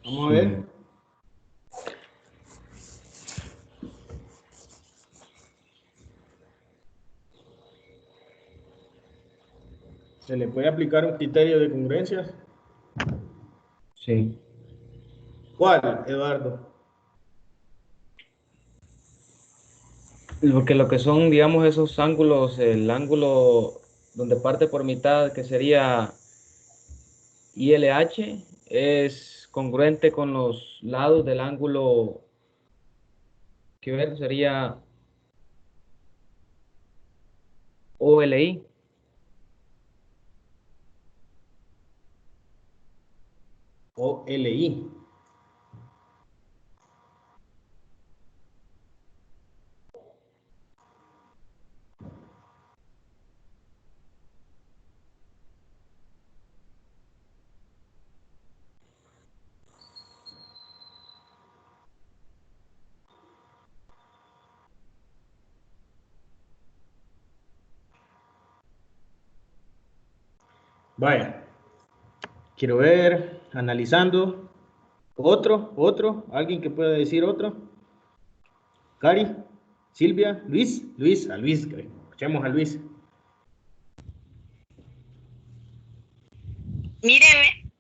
[SPEAKER 1] Vamos a ver. ¿Se le puede aplicar un criterio de congruencias?
[SPEAKER 3] Sí.
[SPEAKER 1] ¿Cuál, Eduardo?
[SPEAKER 3] Porque lo que son, digamos, esos ángulos, el ángulo donde parte por mitad, que sería ILH, es congruente con los lados del ángulo que ver sería OLI.
[SPEAKER 1] O LI. Vaya, quiero ver, analizando. Otro, alguien que pueda decir otro. Cari, Silvia, Luis, a Luis, escuchemos a Luis.
[SPEAKER 2] Míreme,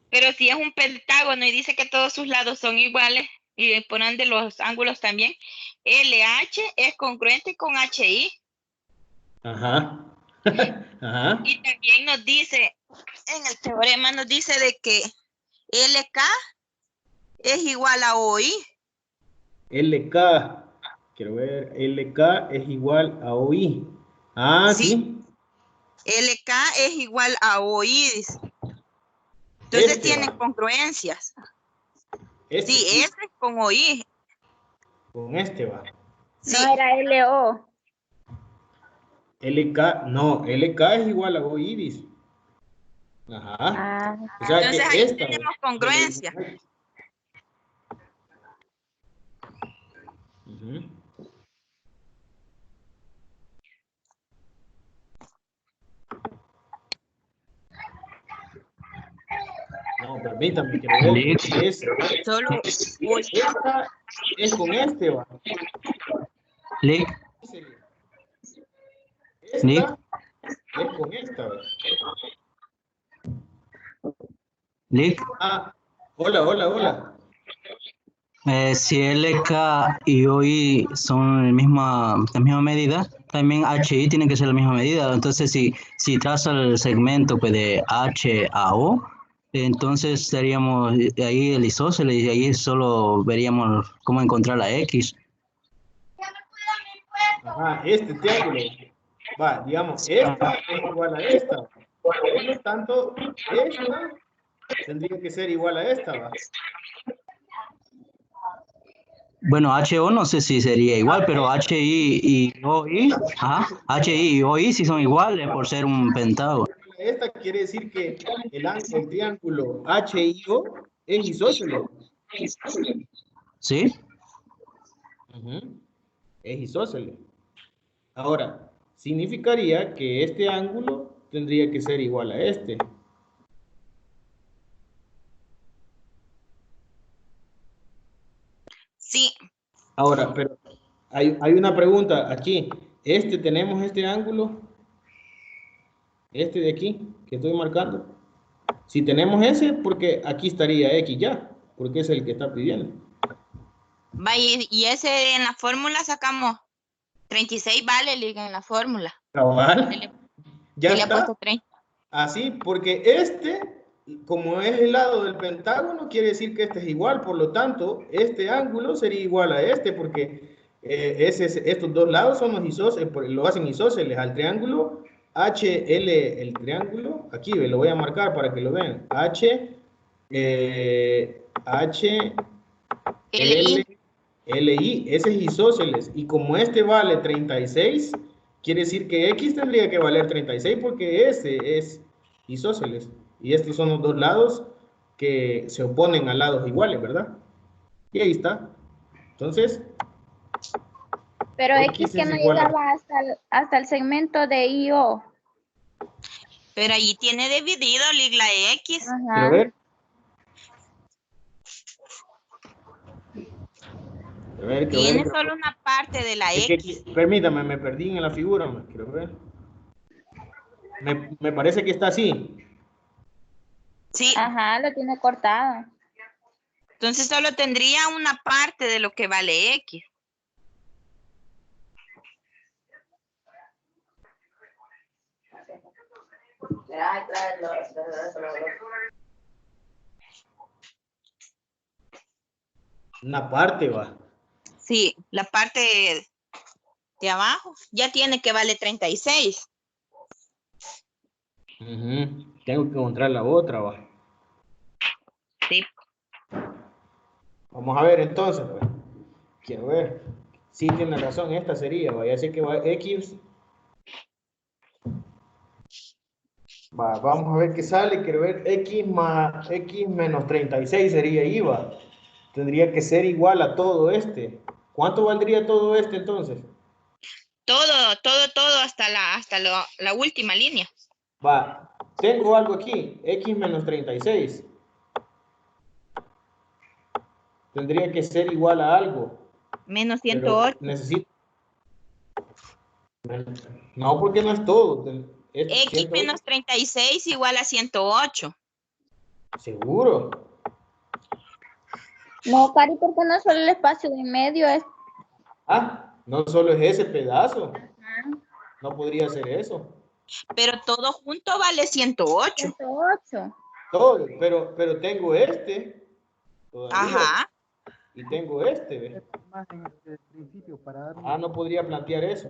[SPEAKER 2] pero si es un pentágono y dice que todos sus lados son iguales y por ende los ángulos también, LH es congruente con HI.
[SPEAKER 1] Ajá. Ajá.
[SPEAKER 2] Y también nos dice, en el teorema nos dice de que LK es igual a OI.
[SPEAKER 1] LK, quiero ver, LK es igual a OI. Ah,
[SPEAKER 2] Sí,
[SPEAKER 1] sí.
[SPEAKER 2] LK es igual a OI. Entonces tienen
[SPEAKER 1] Va.
[SPEAKER 2] congruencias.
[SPEAKER 1] Este
[SPEAKER 2] Sí,
[SPEAKER 1] sí.
[SPEAKER 2] S con OI.
[SPEAKER 1] Con este va.
[SPEAKER 2] Sí,
[SPEAKER 6] No era LO.
[SPEAKER 1] LK, no, LK es igual a OI, dice. Ajá.
[SPEAKER 6] Ah,
[SPEAKER 1] O sea
[SPEAKER 2] entonces
[SPEAKER 1] que
[SPEAKER 2] ahí
[SPEAKER 1] esta
[SPEAKER 2] tenemos
[SPEAKER 1] de la
[SPEAKER 2] congruencia.
[SPEAKER 1] diagonal. Ujú. No, permítame, quiero ver.
[SPEAKER 2] Solo OI.
[SPEAKER 1] Esta es con este va.
[SPEAKER 4] Lick,
[SPEAKER 1] Esta es con esta va.
[SPEAKER 4] Lick.
[SPEAKER 1] Ah, hola.
[SPEAKER 4] Si LK y OI son la misma medida, también HI tiene que ser la misma medida. Entonces, si traza el segmento pues, de H a O, entonces estaríamos ahí el isósceles y ahí solo veríamos cómo encontrar la X.
[SPEAKER 1] Ajá, este triángulo. Va, digamos, esta es igual a esta. Por lo tanto, esta tendría que ser igual a esta, va.
[SPEAKER 4] Bueno, HO no sé si sería igual, pero HI y OI, ajá, HI y OI sí son iguales por ser un pentágono.
[SPEAKER 1] Esta quiere decir que el triángulo HIO es isósceles.
[SPEAKER 4] ¿Sí?
[SPEAKER 1] Ujú, es isósceles. Ahora, significaría que este ángulo tendría que ser igual a este.
[SPEAKER 2] Sí,
[SPEAKER 1] Ahora, pero hay una pregunta aquí. Tenemos este ángulo, este de aquí, que estoy marcando. Si tenemos ese, porque aquí estaría X ya, porque es el que está pidiendo.
[SPEAKER 2] va, y ese en la fórmula sacamos 36, vale, liga, en la fórmula. Yo
[SPEAKER 1] Cabal,
[SPEAKER 2] le,
[SPEAKER 1] ya
[SPEAKER 2] yo le he
[SPEAKER 1] está.
[SPEAKER 2] puesto 30.
[SPEAKER 1] Así, porque como es el lado del pentágono, quiere decir que este es igual. Por lo tanto, este ángulo sería igual a este, porque estos dos lados son los isósceles, lo hacen isósceles al triángulo HL, el triángulo, aquí lo voy a marcar para que lo vean. H,
[SPEAKER 2] LI,
[SPEAKER 1] LI, ese es isósceles. Y como este vale 36, quiere decir que X tendría que valer 36 porque ese es isósceles. Y estos son los dos lados que se oponen a lados iguales, ¿verdad? Y ahí está. Entonces,
[SPEAKER 6] Pero X
[SPEAKER 1] X
[SPEAKER 6] que
[SPEAKER 1] es
[SPEAKER 6] no
[SPEAKER 1] igual a...
[SPEAKER 6] llegaba hasta el segmento de IO.
[SPEAKER 2] pero allí tiene dividido, liga, la X.
[SPEAKER 1] Quiero
[SPEAKER 6] Ajá.
[SPEAKER 1] ver. Quiero ver.
[SPEAKER 2] Tiene solo una parte de la
[SPEAKER 1] Es
[SPEAKER 2] X.
[SPEAKER 1] que, permítame, me perdí en la figura, quiero ver. Me parece que está así.
[SPEAKER 2] Sí,
[SPEAKER 6] Ajá, lo tiene cortado.
[SPEAKER 2] entonces solo tendría una parte de lo que vale X.
[SPEAKER 1] Una parte va.
[SPEAKER 2] Sí, la parte de abajo ya tiene que vale 36.
[SPEAKER 1] Ujú. Tengo que encontrar la otra, va.
[SPEAKER 2] Sí.
[SPEAKER 1] Vamos a ver entonces, pues. Quiero ver. Sí, tiene razón, esta sería, va. Ya sé que va X. Va, vamos a ver qué sale. Quiero ver X más X menos 36 sería IVA. Tendría que ser igual a todo este. ¿Cuánto valdría todo este entonces?
[SPEAKER 2] Todo hasta la última línea.
[SPEAKER 1] Va, tengo algo aquí, X menos 36. Tendría que ser igual a algo,
[SPEAKER 2] Menos
[SPEAKER 1] pero
[SPEAKER 2] 108.
[SPEAKER 1] necesito... No, porque no es todo. Es
[SPEAKER 2] X
[SPEAKER 1] 108.
[SPEAKER 2] menos 36 igual a 108.
[SPEAKER 1] ¿Seguro?
[SPEAKER 6] No, Cari, porque no solo el espacio de medio es
[SPEAKER 1] Ah, no solo es ese pedazo. No podría ser eso.
[SPEAKER 2] Pero todo junto vale 108.
[SPEAKER 6] 108.
[SPEAKER 1] Todo, pero tengo este todavía.
[SPEAKER 2] Ajá.
[SPEAKER 1] Y tengo este, ¿ve?
[SPEAKER 5] Imagen desde el principio para dar
[SPEAKER 1] Ah, no podría plantear eso.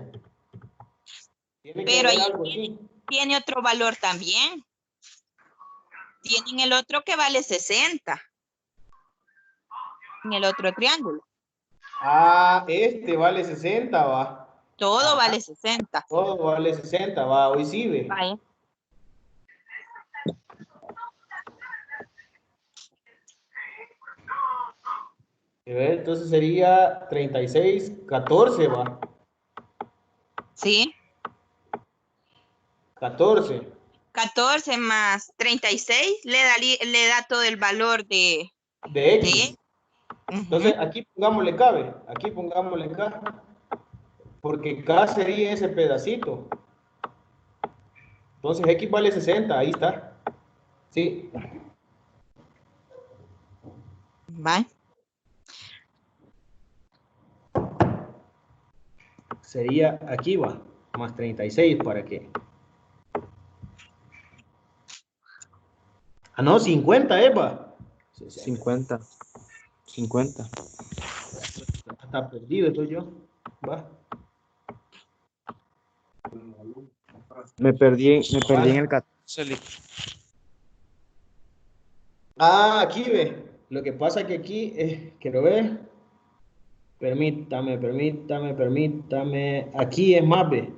[SPEAKER 1] Tiene que
[SPEAKER 2] Pero
[SPEAKER 1] haber
[SPEAKER 2] ahí
[SPEAKER 1] algo aquí.
[SPEAKER 2] tiene otro valor también. Tienen el otro que vale 60. En el otro triángulo.
[SPEAKER 1] Ah, este vale 60, va.
[SPEAKER 2] Todo vale 60.
[SPEAKER 1] Todo vale 60, va. Hoy sí, ve.
[SPEAKER 2] Vaya.
[SPEAKER 1] Entonces sería 36, 14, va.
[SPEAKER 2] Sí.
[SPEAKER 1] 14
[SPEAKER 2] 14 más 36 le da todo el valor de
[SPEAKER 1] de
[SPEAKER 2] de.
[SPEAKER 1] X. Entonces aquí pongámosle K, aquí pongámosle K, porque K sería ese pedacito. Entonces X vale 60, ahí está. Sí,
[SPEAKER 2] Vaya.
[SPEAKER 1] sería aquí va, más 36 para que... Ah, no, 50, Eva.
[SPEAKER 3] 50. 50.
[SPEAKER 1] Está perdido, estoy yo. Va.
[SPEAKER 3] Me perdí en el 14.
[SPEAKER 1] Ah, aquí ve. Lo que pasa que aquí, quiero ver. Permítame. Aquí es más, ve,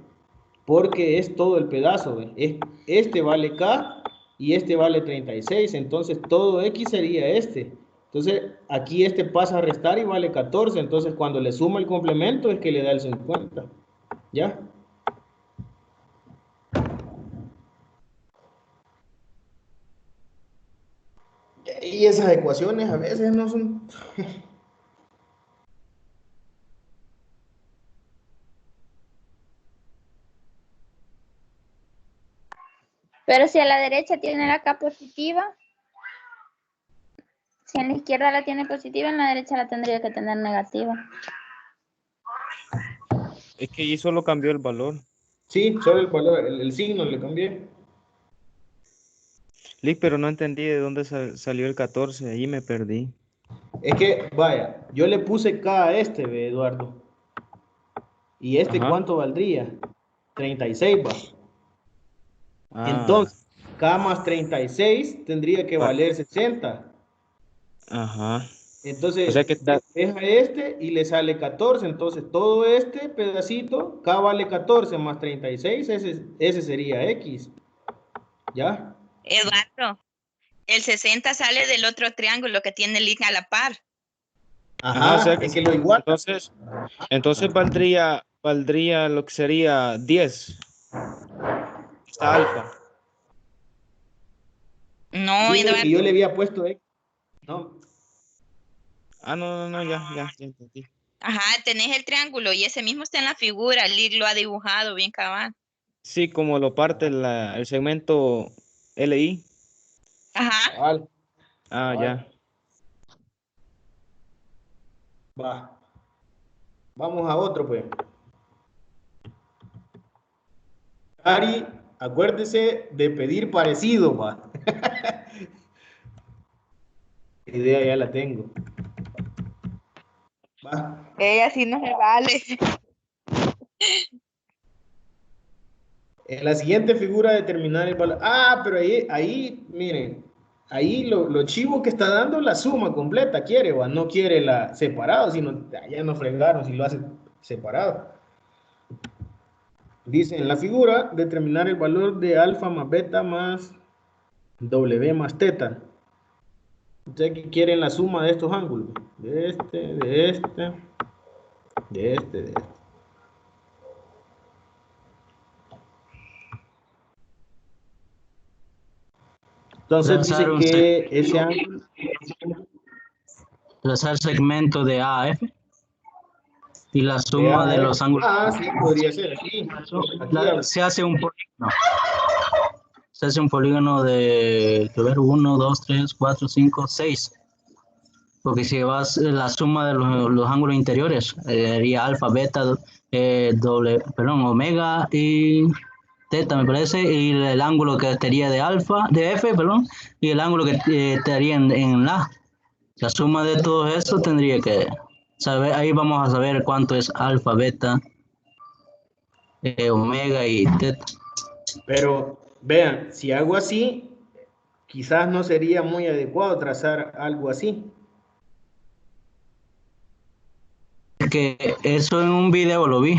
[SPEAKER 1] porque es todo el pedazo, ve. Este vale K y este vale 36, entonces todo X sería este. Entonces, aquí este pasa a restar y vale 14, entonces cuando le suma el complemento es que le da el 50. ¿Ya? Y esas ecuaciones a veces no son...
[SPEAKER 6] Pero si a la derecha tiene la K positiva, si en la izquierda la tiene positiva, en la derecha la tendría que tener negativa.
[SPEAKER 3] Es que ahí solo cambió el valor.
[SPEAKER 1] Sí, solo el valor, el signo le cambié.
[SPEAKER 3] Lick, pero no entendí de dónde salió el 14, ahí me perdí.
[SPEAKER 1] Es que, vaya, yo le puse K a este, ve, Eduardo. ¿Y este
[SPEAKER 3] Ajá.
[SPEAKER 1] cuánto valdría? 36, va.
[SPEAKER 3] Ah,
[SPEAKER 1] Entonces, K más 36 tendría que
[SPEAKER 3] va.
[SPEAKER 1] valer 60.
[SPEAKER 3] Ajá. O
[SPEAKER 1] Entonces,
[SPEAKER 3] sea que está,
[SPEAKER 1] deja este y le sale 14. Entonces, todo este pedacito, K vale 14 más 36, ese sería X. ¿Ya?
[SPEAKER 2] Eduardo, el 60 sale del otro triángulo que tiene línea a la par.
[SPEAKER 3] ajá, o sea
[SPEAKER 1] Ajá,
[SPEAKER 3] que
[SPEAKER 1] es que lo igual.
[SPEAKER 3] entonces valdría lo que sería 10. Está alfa.
[SPEAKER 2] No,
[SPEAKER 1] Sí, es que yo
[SPEAKER 2] Eduardo.
[SPEAKER 1] le había puesto X. No.
[SPEAKER 3] Ah, no, ya entendí.
[SPEAKER 2] Ajá, tenés el triángulo y ese mismo está en la figura. Lick lo ha dibujado bien cabal.
[SPEAKER 3] Sí, como lo parte el segmento LI.
[SPEAKER 2] Ajá.
[SPEAKER 1] Cabal,
[SPEAKER 3] Ah,
[SPEAKER 1] cabal.
[SPEAKER 3] ya.
[SPEAKER 1] Va. Vamos a otro, pues. Ari, acuérdese de pedir parecido, va. La idea ya la tengo. Va.
[SPEAKER 2] Ella sí no se vale.
[SPEAKER 1] En la siguiente figura determinar el valor. Ah, pero ahí, miren, ahí lo chivo que está dando la suma completa, quiere, va. No quiere la separado, sino ya no fregaron si lo hace separado. Dice en la figura determinar el valor de alfa más beta más W más teta. Ustedes que quieren la suma de estos ángulos. De este, de este, de este, de este. Entonces
[SPEAKER 4] Trazar
[SPEAKER 1] dice
[SPEAKER 4] un
[SPEAKER 1] que ese ángulo...
[SPEAKER 4] trazar segmento de A a F y la
[SPEAKER 1] De
[SPEAKER 4] suma
[SPEAKER 1] A,
[SPEAKER 4] de los ángulos.
[SPEAKER 1] sí, podría ser aquí. Aquí
[SPEAKER 4] Se hace un polígono. Se hace un polígono de, que ver, 1, 2, 3, 4, 5, 6. Porque si vas la suma de los ángulos interiores, sería alfa, beta, omega y teta, me parece, y el ángulo que estaría de alfa, de F, perdón, y el ángulo que estaría en la suma de todo eso tendría que saber, ahí vamos a saber cuánto es alfa, beta, omega y teta.
[SPEAKER 1] Pero vean, si hago así, quizás no sería muy adecuado trazar algo así.
[SPEAKER 4] Que eso en un video lo vi.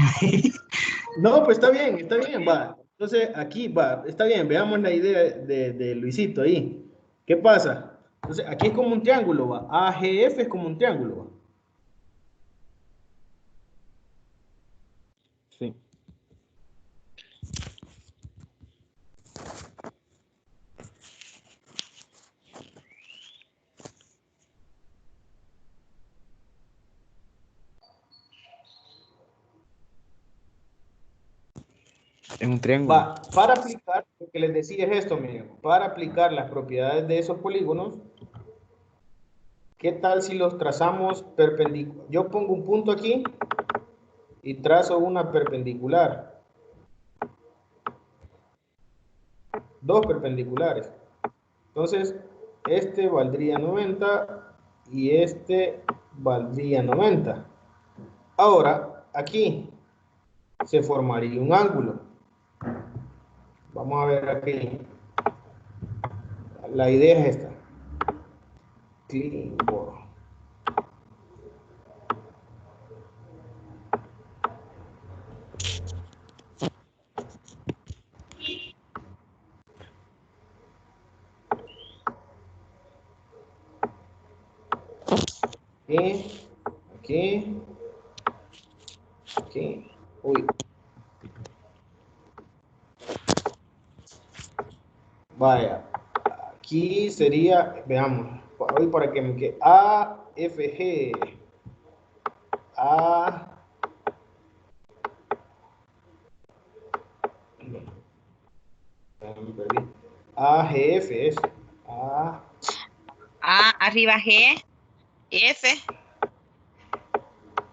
[SPEAKER 1] No, pues está bien, va. Entonces aquí va, está bien, veamos la idea de Luisito ahí. ¿Qué pasa? Entonces aquí es como un triángulo, va. AGF es como un triángulo, va.
[SPEAKER 3] Sí. Es un triángulo.
[SPEAKER 1] Va, para aplicar, lo que les decía es esto, miren, para aplicar las propiedades de esos polígonos, ¿qué tal si los trazamos perpendicular? Yo pongo un punto aquí y trazo una perpendicular. Dos perpendiculares. Entonces, este valdría 90 y este valdría 90. Ahora, aquí se formaría un ángulo. Vamos a ver aquí. La idea es esta. aquí, aquí, uy. Vaya, aquí sería, veamos, hoy para que me quede AFG, A, me perdí. AGF es A,
[SPEAKER 2] A, arriba G, F.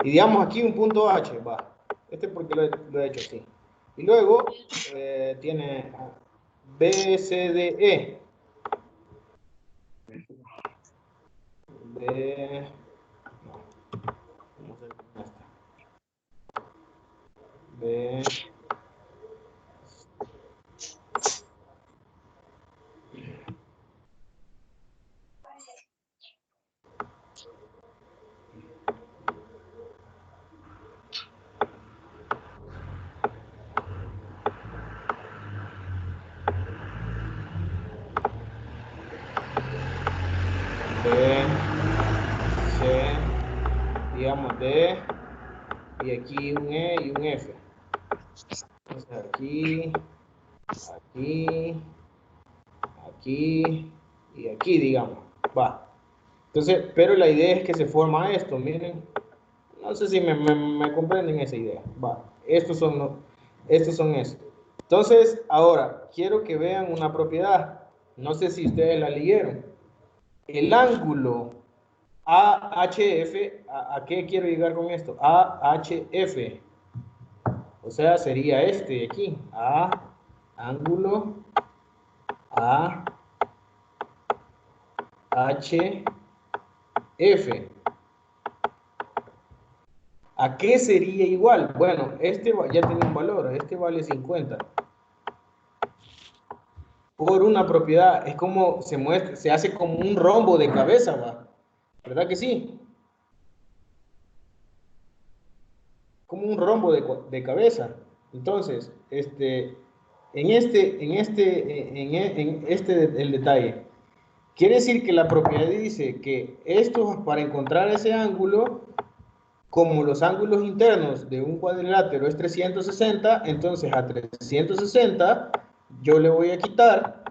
[SPEAKER 1] y digamos aquí un punto H, va. Este porque lo he hecho así. Y luego tiene B, C, D, E. B, no, vamos a ver con esta. B, B, C, digamos D, y aquí un E y un F. Entonces aquí, aquí, aquí y aquí, digamos. Va. Entonces, pero la idea es que se forma esto, miren. No sé si me comprenden esa idea. Va. Estos son estos. Entonces, ahora, quiero que vean una propiedad. No sé si ustedes la leyeron. El ángulo AHF, ¿a qué quiero llegar con esto? AHF. O sea, sería este de aquí. Ángulo AHF. ¿A qué sería igual? Bueno, este ya tiene un valor. Este vale 50. Por una propiedad. Es como se muestra, se hace como un rombo de cabeza, ¿va? ¿Verdad que sí? Como un rombo de cabeza. Entonces, en este el detalle. Quiere decir que la propiedad dice que esto, para encontrar ese ángulo, como los ángulos internos de un cuadrilátero es 360, entonces a 360 yo le voy a quitar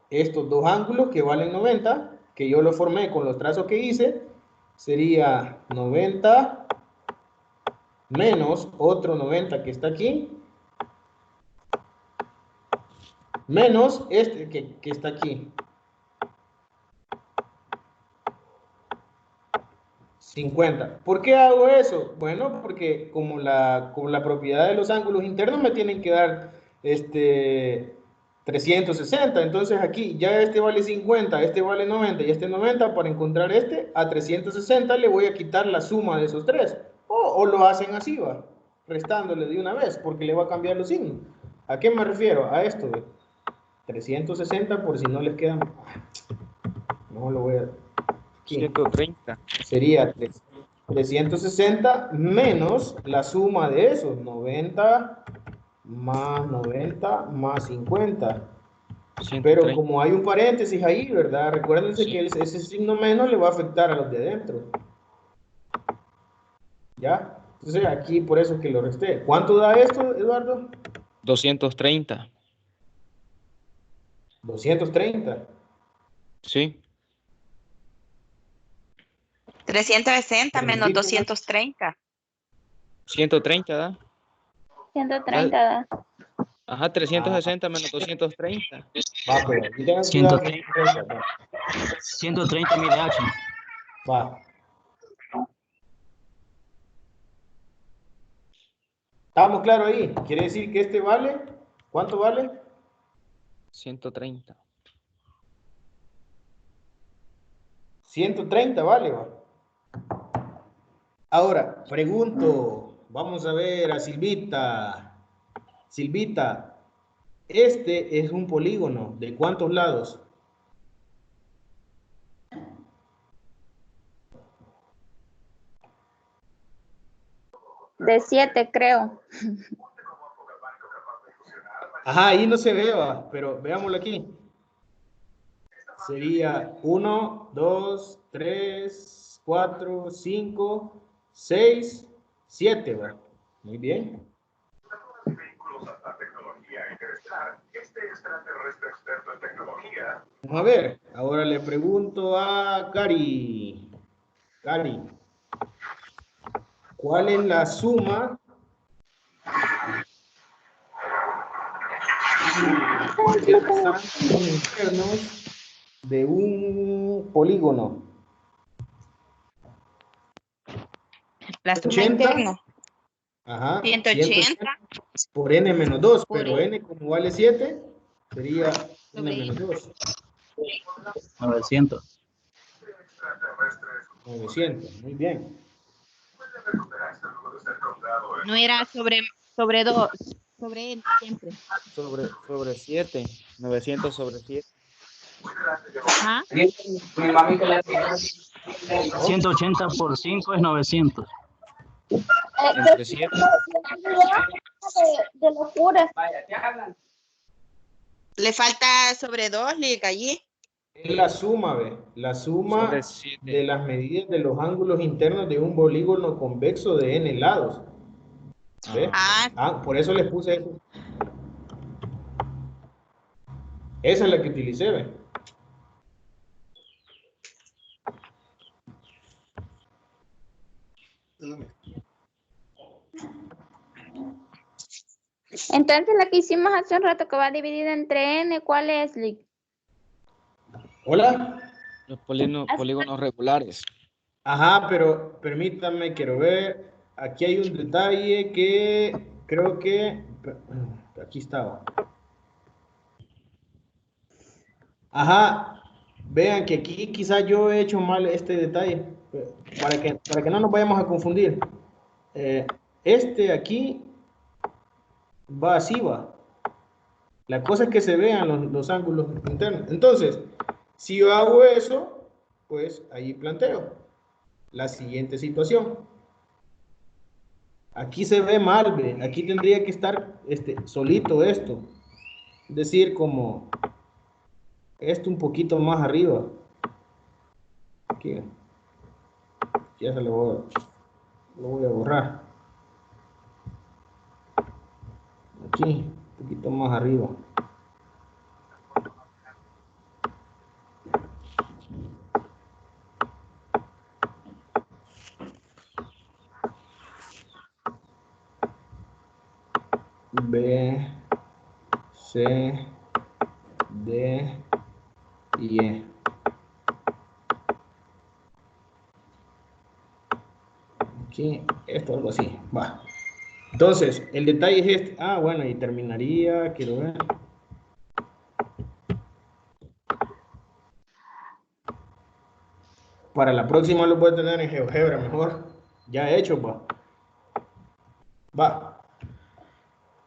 [SPEAKER 1] estos dos ángulos que valen 90, que yo lo formé con los trazos que hice, sería 90 menos otro 90 que está aquí, menos este que está aquí. 50. ¿Por qué hago eso? Bueno, porque como la propiedad de los ángulos internos me tienen que dar 360. Entonces aquí ya este vale 50, este vale 90 y este 90. Para encontrar a 360 le voy a quitar la suma de esos tres. O lo hacen así, va, restándole de una vez, porque le va a cambiar los signos. ¿A qué me refiero? A esto, 360 por si no les quedan. No lo voy a... Aquí.
[SPEAKER 3] 130.
[SPEAKER 1] Sería 360 menos la suma de esos, 90 más 50. Pero
[SPEAKER 3] 130.
[SPEAKER 1] como hay un paréntesis ahí, ¿verdad? Recuérdense
[SPEAKER 3] Sí.
[SPEAKER 1] que ese signo menos le va a afectar a los de adentro. ¿Ya? Entonces aquí por eso es que lo resté. ¿Cuánto da esto, Eduardo?
[SPEAKER 3] 230.
[SPEAKER 1] 230.
[SPEAKER 3] Sí.
[SPEAKER 2] 360 menos
[SPEAKER 1] Repito,
[SPEAKER 2] 230.
[SPEAKER 3] 130, ¿da?
[SPEAKER 6] 130 da.
[SPEAKER 3] Ajá, 360 menos 230.
[SPEAKER 1] va, pero aquí tengan cuidado.
[SPEAKER 4] 130, 130 mide H.
[SPEAKER 1] Va. ¿Estamos claros ahí? Quiere decir que este vale, ¿cuánto vale?
[SPEAKER 3] 130.
[SPEAKER 1] 130 vale, va. Ahora, pregunto, vamos a ver a Silvita. Silvita, este es un polígono, ¿de cuántos lados?
[SPEAKER 6] De 7, creo.
[SPEAKER 1] Ajá, ahí no se ve, va, pero veámoslo aquí. Sería 1, 2, 3, 4, 5, 6, 7, ¿va? Muy bien. Vamos a ver, ahora le pregunto a Cari. Cari, ¿cuál es la suma de los ángulos internos de un polígono?
[SPEAKER 2] La suma
[SPEAKER 1] 80.
[SPEAKER 2] interna.
[SPEAKER 1] Ajá,
[SPEAKER 2] 180
[SPEAKER 1] por n menos 2,
[SPEAKER 2] por
[SPEAKER 1] pero
[SPEAKER 2] n.
[SPEAKER 1] n como vale 7, sería
[SPEAKER 2] Sobre
[SPEAKER 1] n menos 2.
[SPEAKER 4] 900.
[SPEAKER 1] 900, muy bien.
[SPEAKER 2] No era sobre 2, sobre n siempre.
[SPEAKER 3] Sobre 7. 900 sobre 7.
[SPEAKER 2] Ajá.
[SPEAKER 4] 180 por 5 es 900.
[SPEAKER 3] Entre 7.
[SPEAKER 6] De locura.
[SPEAKER 2] Le falta sobre 2, le allí.
[SPEAKER 1] Es la suma, ¿ve? La suma
[SPEAKER 3] Sobre 7.
[SPEAKER 1] de las medidas de los ángulos internos de un polígono convexo de n lados. ¿Ve? Por eso les puse eso. Esa es la que utilicé, ¿ve?
[SPEAKER 6] Entonces la que hicimos hace un rato que va dividida entre n, ¿cuál es, Lick?
[SPEAKER 1] ¿Hola?
[SPEAKER 3] Los polígonos regulares.
[SPEAKER 1] Ajá, pero permítanme, quiero ver. Aquí hay un detalle que creo que... Aquí estaba. Ajá, vean que aquí quizás yo he hecho mal este detalle, para que no nos vayamos a confundir. Este aquí va así, va. La cosa es que se vean los ángulos internos. Entonces, si yo hago eso, pues ahí planteo la siguiente situación. Aquí se ve mal, ¿ve? Aquí tendría que estar solito esto. Es decir, como esto un poquito más arriba. Aquí. Ya se lo voy a borrar. Aquí, un poquito más arriba. B, C, D y E. Aquí, esto algo así, va. Entonces, el detalle es este. Ah, bueno, y terminaría, quiero ver. Para la próxima lo voy a tener en GeoGebra mejor. Ya hecho, va. Va.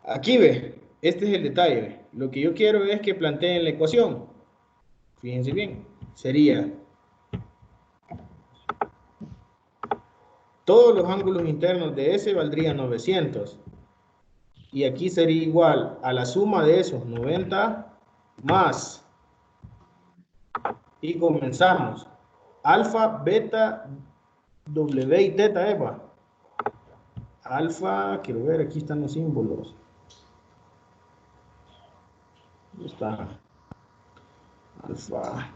[SPEAKER 1] Aquí ve, este es el detalle. Ve. Lo que yo quiero es que planteen la ecuación. Fíjense bien. Sería todos los ángulos internos de S valdrían 900. Y aquí sería igual a la suma de esos 90 más. Y comenzamos. Alfa, beta, W y teta, Eva. Alfa, quiero ver, aquí están los símbolos. ¿Dónde está? Alfa.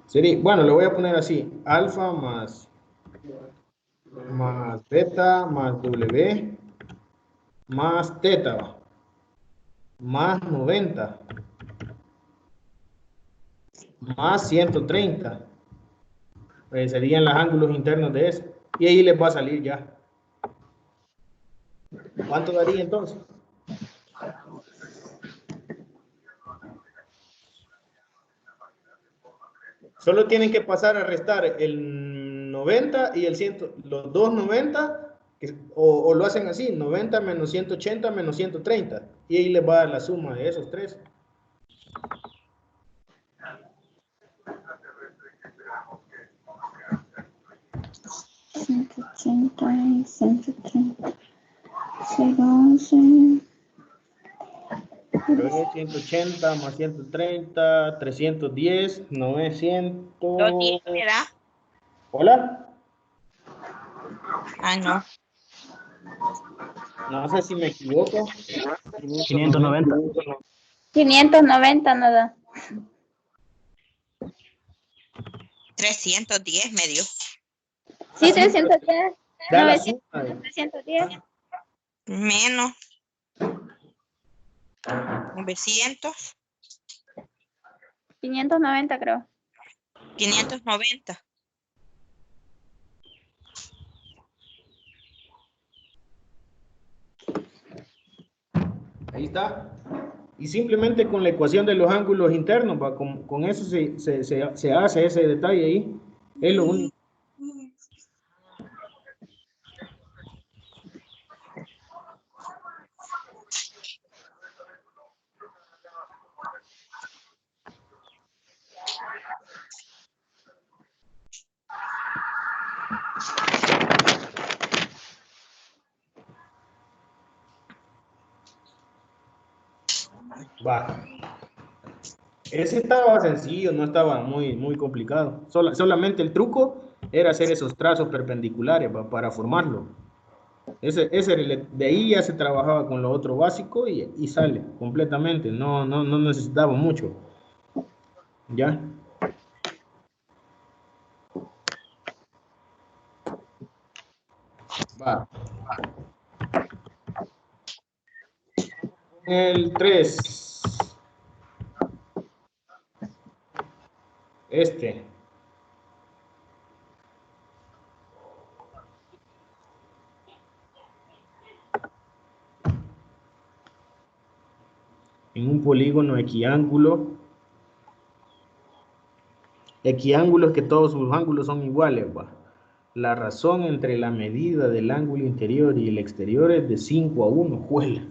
[SPEAKER 1] Sería, bueno, lo voy a poner así. Alfa más beta más W más teta más 90 más 130. Pues serían los ángulos internos de eso. Y ahí les va a salir ya. ¿Cuánto daría entonces? Solo tienen que pasar a restar el 90 y el 100, los dos 90, o lo hacen así, 90 menos 180 menos 130. Y ahí les va a dar la suma de esos tres.
[SPEAKER 6] $180 y $130. 011.
[SPEAKER 1] Pero es 180 más 130, 310, 900.
[SPEAKER 2] 210, ¿verdad?
[SPEAKER 1] ¿Hola?
[SPEAKER 2] Ah, no.
[SPEAKER 1] No sé si me equivoco.
[SPEAKER 4] 590.
[SPEAKER 6] 590 nada.
[SPEAKER 2] 310 me dio.
[SPEAKER 6] Sí, 310.
[SPEAKER 1] Da la
[SPEAKER 6] 900,
[SPEAKER 1] suma.
[SPEAKER 6] 310.
[SPEAKER 2] Menos 900,
[SPEAKER 6] 590 creo.
[SPEAKER 2] 590.
[SPEAKER 1] Ahí está. Y simplemente con la ecuación de los ángulos internos, va, con eso se hace ese detalle ahí. Es lo único. Va. Ese estaba sencillo, no estaba muy complicado. Solamente el truco era hacer esos trazos perpendiculares para formarlo. Ese era de ahí ya se trabajaba con lo otro básico y sale completamente. No necesitaba mucho. ¿Ya? Va. El 3. Este. En un polígono equiángulo. Equiángulo es que todos sus ángulos son iguales, va. La razón entre la medida del ángulo interior y el exterior es de 5 a 1, juela.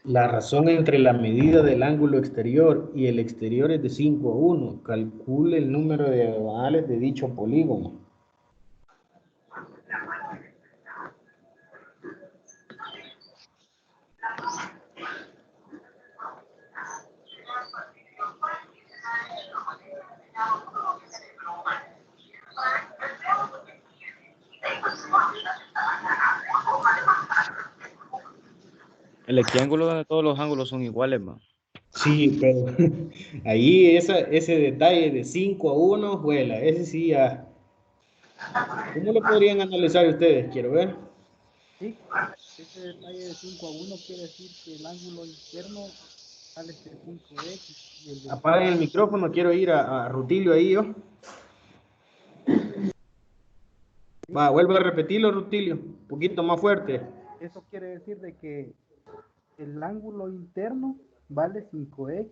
[SPEAKER 1] La razón entre la medida del ángulo exterior y el exterior es de 5 a 1. Calcule el número de diagonales de dicho polígono.
[SPEAKER 3] El equiángulo donde todos los ángulos son iguales, ma.
[SPEAKER 1] Sí, pero ahí ese detalle de 5 a 1, juela, ese sí ya. ¿Cómo lo podrían analizar ustedes? Quiero ver.
[SPEAKER 5] Sí, ese detalle de 5 a 1 quiere decir que el ángulo interno sale de 5x y el de
[SPEAKER 1] Apaguen el micrófono, quiero ir a Rutilio ahí yo. Va, vuelve a repetirlo, Rutilio, un poquito más fuerte.
[SPEAKER 5] eso quiere decir de que el ángulo interno vale 5x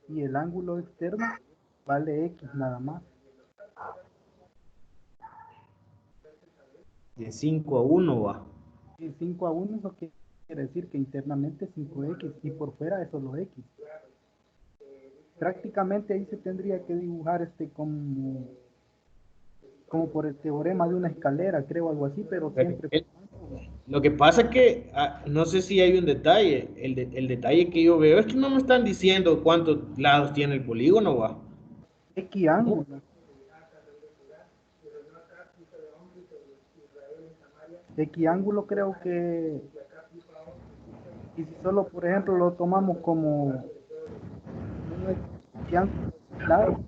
[SPEAKER 5] y el ángulo externo vale x nada más.
[SPEAKER 1] De 5 a 1 va.
[SPEAKER 5] Y 5 a 1 eso quiere decir que internamente es 5x y por fuera es solo x. Prácticamente ahí se tendría que dibujar como por el teorema de una escalera, creo, algo así, pero siempre
[SPEAKER 1] Lo que pasa es que no sé si hay un detalle. El detalle que yo veo es que no me están diciendo cuántos lados tiene el polígono, va.
[SPEAKER 5] X ángulo. X ángulo creo que, y si solo por ejemplo lo tomamos como un X ángulo, claro,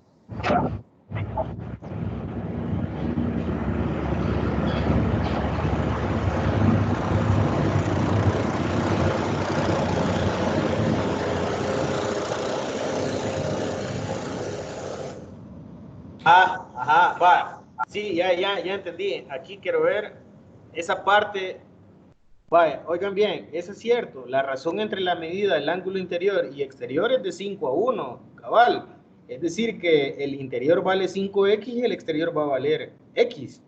[SPEAKER 1] Ajá, va. Sí, ya entendí. Aquí quiero ver esa parte. Vaya, oigan bien, eso es cierto. La razón entre la medida del ángulo interior y exterior es de 5 a 1, cabal. Es decir, que el interior vale 5x y el exterior va a valer x,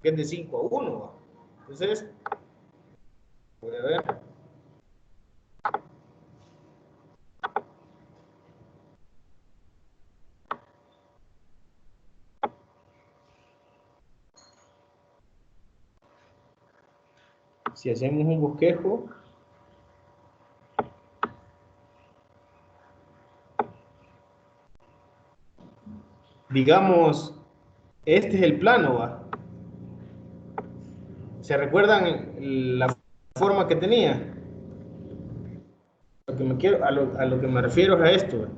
[SPEAKER 1] que es de 5 a 1. Entonces, voy a ver. si hacemos un bosquejo, digamos, este es el plano, ¿va? ¿Se recuerdan la forma que tenía? A lo que me refiero es a esto.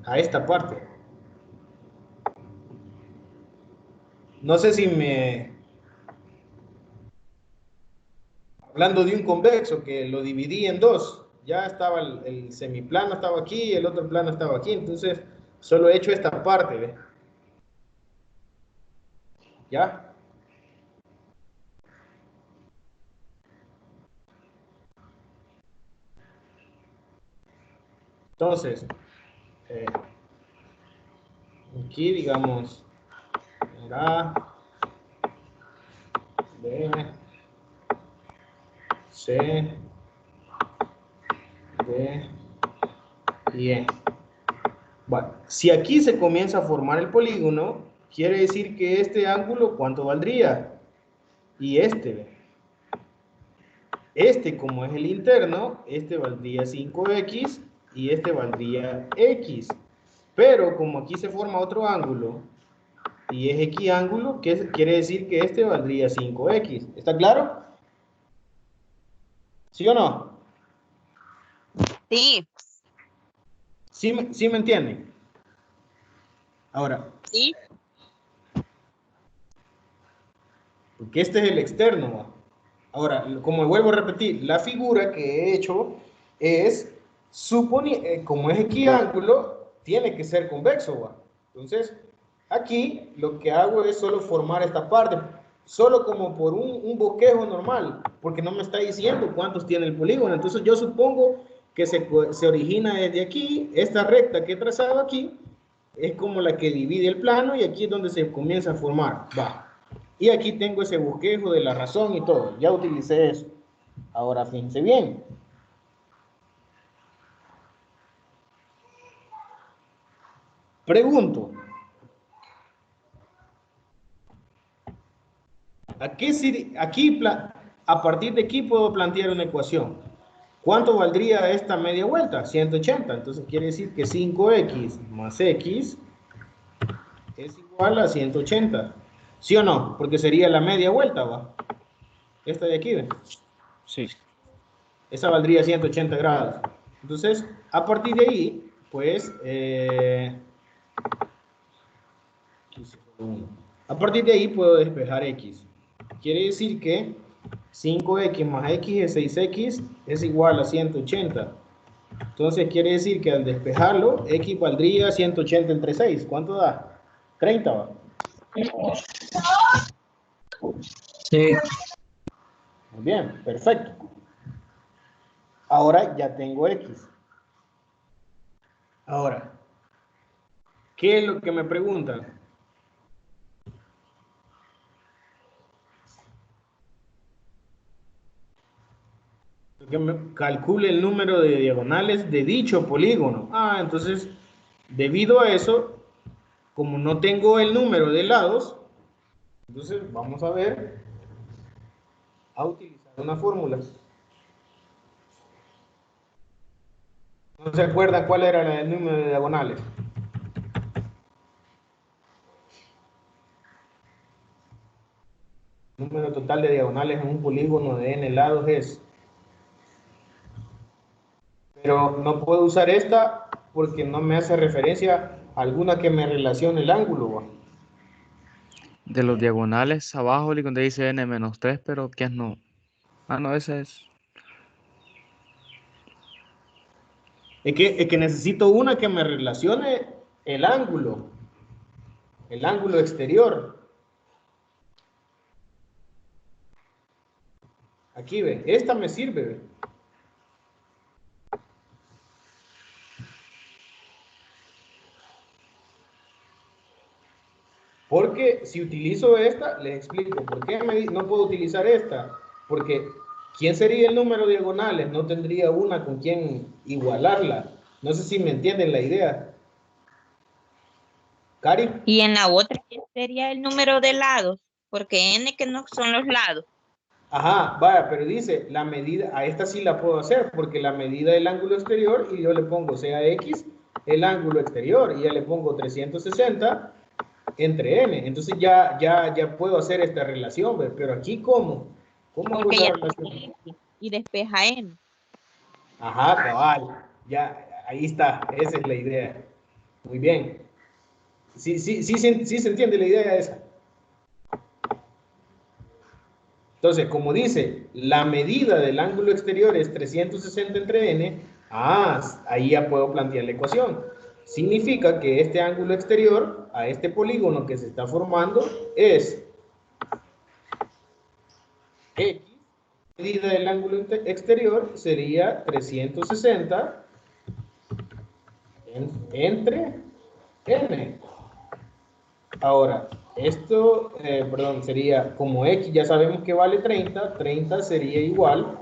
[SPEAKER 1] A esta parte. No sé si me... Hablando de un convexo que lo dividí en dos, ya estaba el semiplano estaba aquí, el otro plano estaba aquí, entonces solo he hecho esta parte, ¿ve? ¿Ya? Entonces, aquí digamos, A, B, C, D y E. Bueno, si aquí se comienza a formar el polígono, quiere decir que este ángulo, ¿cuánto valdría? Y este, como es el interno, este valdría 5x y este valdría x. Pero como aquí se forma otro ángulo y es equiángulo, ¿qué quiere decir? Que este valdría 5x. ¿Está claro? ¿Sí o no?
[SPEAKER 2] Sí,
[SPEAKER 1] ¿Sí me entienden? Ahora,
[SPEAKER 2] sí.
[SPEAKER 1] porque este es el externo, ¿va? Ahora, como vuelvo a repetir, la figura que he hecho es, como es equiángulo, tiene que ser convexo, ¿va? Entonces, aquí lo que hago es solo formar esta parte, solo como por un bosquejo normal, porque no me está diciendo cuántos tiene el polígono. Entonces, yo supongo que se origina desde aquí, esta recta que he trazado aquí, es como la que divide el plano y aquí es donde se comienza a formar, va. Y aquí tengo ese bosquejo de la razón y todo. Ya utilicé eso. Ahora fíjense bien. Pregunto. A partir de aquí puedo plantear una ecuación. ¿Cuánto valdría esta media vuelta? 180. Entonces quiere decir que 5x más x es igual a 180. ¿Sí o no? Porque sería la media vuelta, ¿va? Esta de aquí, ¿ve?
[SPEAKER 3] Sí.
[SPEAKER 1] Esa valdría 180 grados. Entonces, a partir de ahí, pues, a partir de ahí puedo despejar x. Quiere decir que 5x más x es 6x es igual a 180. Entonces quiere decir que al despejarlo, x valdría 180 entre 6. ¿Cuánto da? 30, ¿va?
[SPEAKER 4] Sí,
[SPEAKER 1] Muy bien, perfecto. Ahora ya tengo x. Ahora, ¿qué es lo que me preguntan? Que me calcule el número de diagonales de dicho polígono. Ah, entonces, debido a eso, como no tengo el número de lados, entonces vamos a ver a utilizar una fórmula. ¿No se acuerdan cuál era el número de diagonales? El número total de diagonales en un polígono de n lados es... Pero no puedo usar esta porque no me hace referencia a alguna que me relacione el ángulo, ¿va?
[SPEAKER 3] De los diagonales abajo, donde dice n-3, pero ¿qué es no? Ah, no, ese es.
[SPEAKER 1] Es que necesito una que me relacione el ángulo exterior. Aquí ve, esta me sirve, ve. Porque si utilizo esta, les explico por qué no puedo utilizar esta. Porque ¿quién sería el número de diagonales? No tendría una con quien igualarla. No sé si me entienden la idea. Cari.
[SPEAKER 2] Y en la otra, ¿qué sería el número de lados? Porque n que no son los lados.
[SPEAKER 1] Ajá, vaya, pero dice, la medida, a esta sí la puedo hacer, porque la medida del ángulo exterior, y yo le pongo sea X, el ángulo exterior, y ya le pongo 360 entre n. Entonces ya puedo hacer esta relación, ¿ve? Pero aquí, ¿cómo? ¿Cómo hago
[SPEAKER 2] Porque
[SPEAKER 1] esa
[SPEAKER 2] ya
[SPEAKER 1] relación?
[SPEAKER 2] tiene X y despeja n.
[SPEAKER 1] Ajá, cabal, ya, ahí está, esa es la idea. Muy bien. Sí se entiende la idea esa. Entonces, como dice, la medida del ángulo exterior es 360 entre n, ahí ya puedo plantear la ecuación. Significa que este ángulo exterior a este polígono que se está formando es x, medida del ángulo exterior sería 360 entre n. Ahora, esto, perdón, sería como x ya sabemos que vale 30, 30 sería igual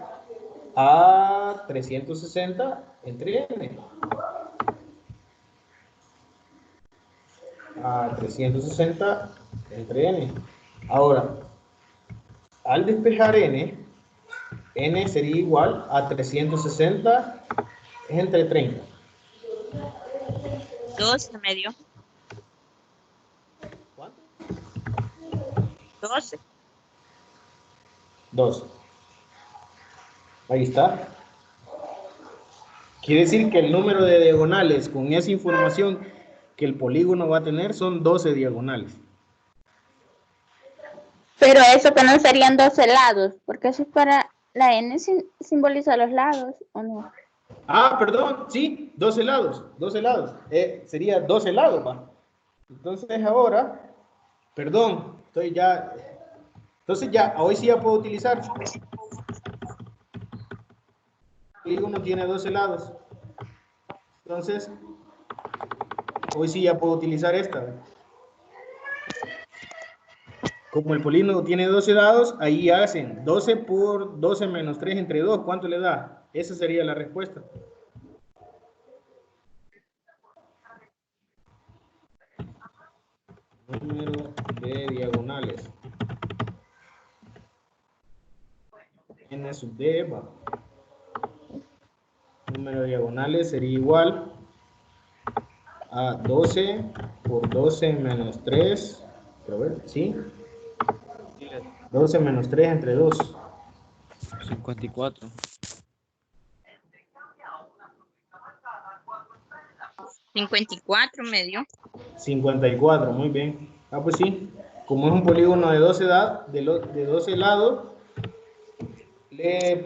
[SPEAKER 1] a 360 entre n. A 360 entre n. Ahora, al despejar n, n sería igual a 360 entre 30.
[SPEAKER 2] 12 me dio.
[SPEAKER 1] ¿Cuánto?
[SPEAKER 2] 12.
[SPEAKER 1] 2. Ahí está. Quiere decir que el número de diagonales con esa información que el polígono va a tener son 12 diagonales.
[SPEAKER 6] Pero eso que no serían 12 lados, porque eso es para la n simboliza los lados, ¿o no?
[SPEAKER 1] Perdón, sí, 12 lados, 12 lados. Sería 12 lados, va. Entonces ahora, perdón, estoy ya. Entonces ya, hoy sí ya puedo utilizar. El polígono tiene 12 lados. Entonces, hoy sí ya puedo utilizar esta. Como el polígono tiene 12 lados, ahí hacen 12 por 12 menos 3 entre 2. ¿Cuánto le da? Esa sería la respuesta. Número de diagonales. N sub D, va. Número de diagonales sería igual a 12 por 12 menos 3. Quiero ver, ¿sí? 12 menos 3 entre 2.
[SPEAKER 3] 54.
[SPEAKER 2] 54 me dio.
[SPEAKER 1] 54, muy bien. Pues sí, como es un polígono de 12, de 12 lados, le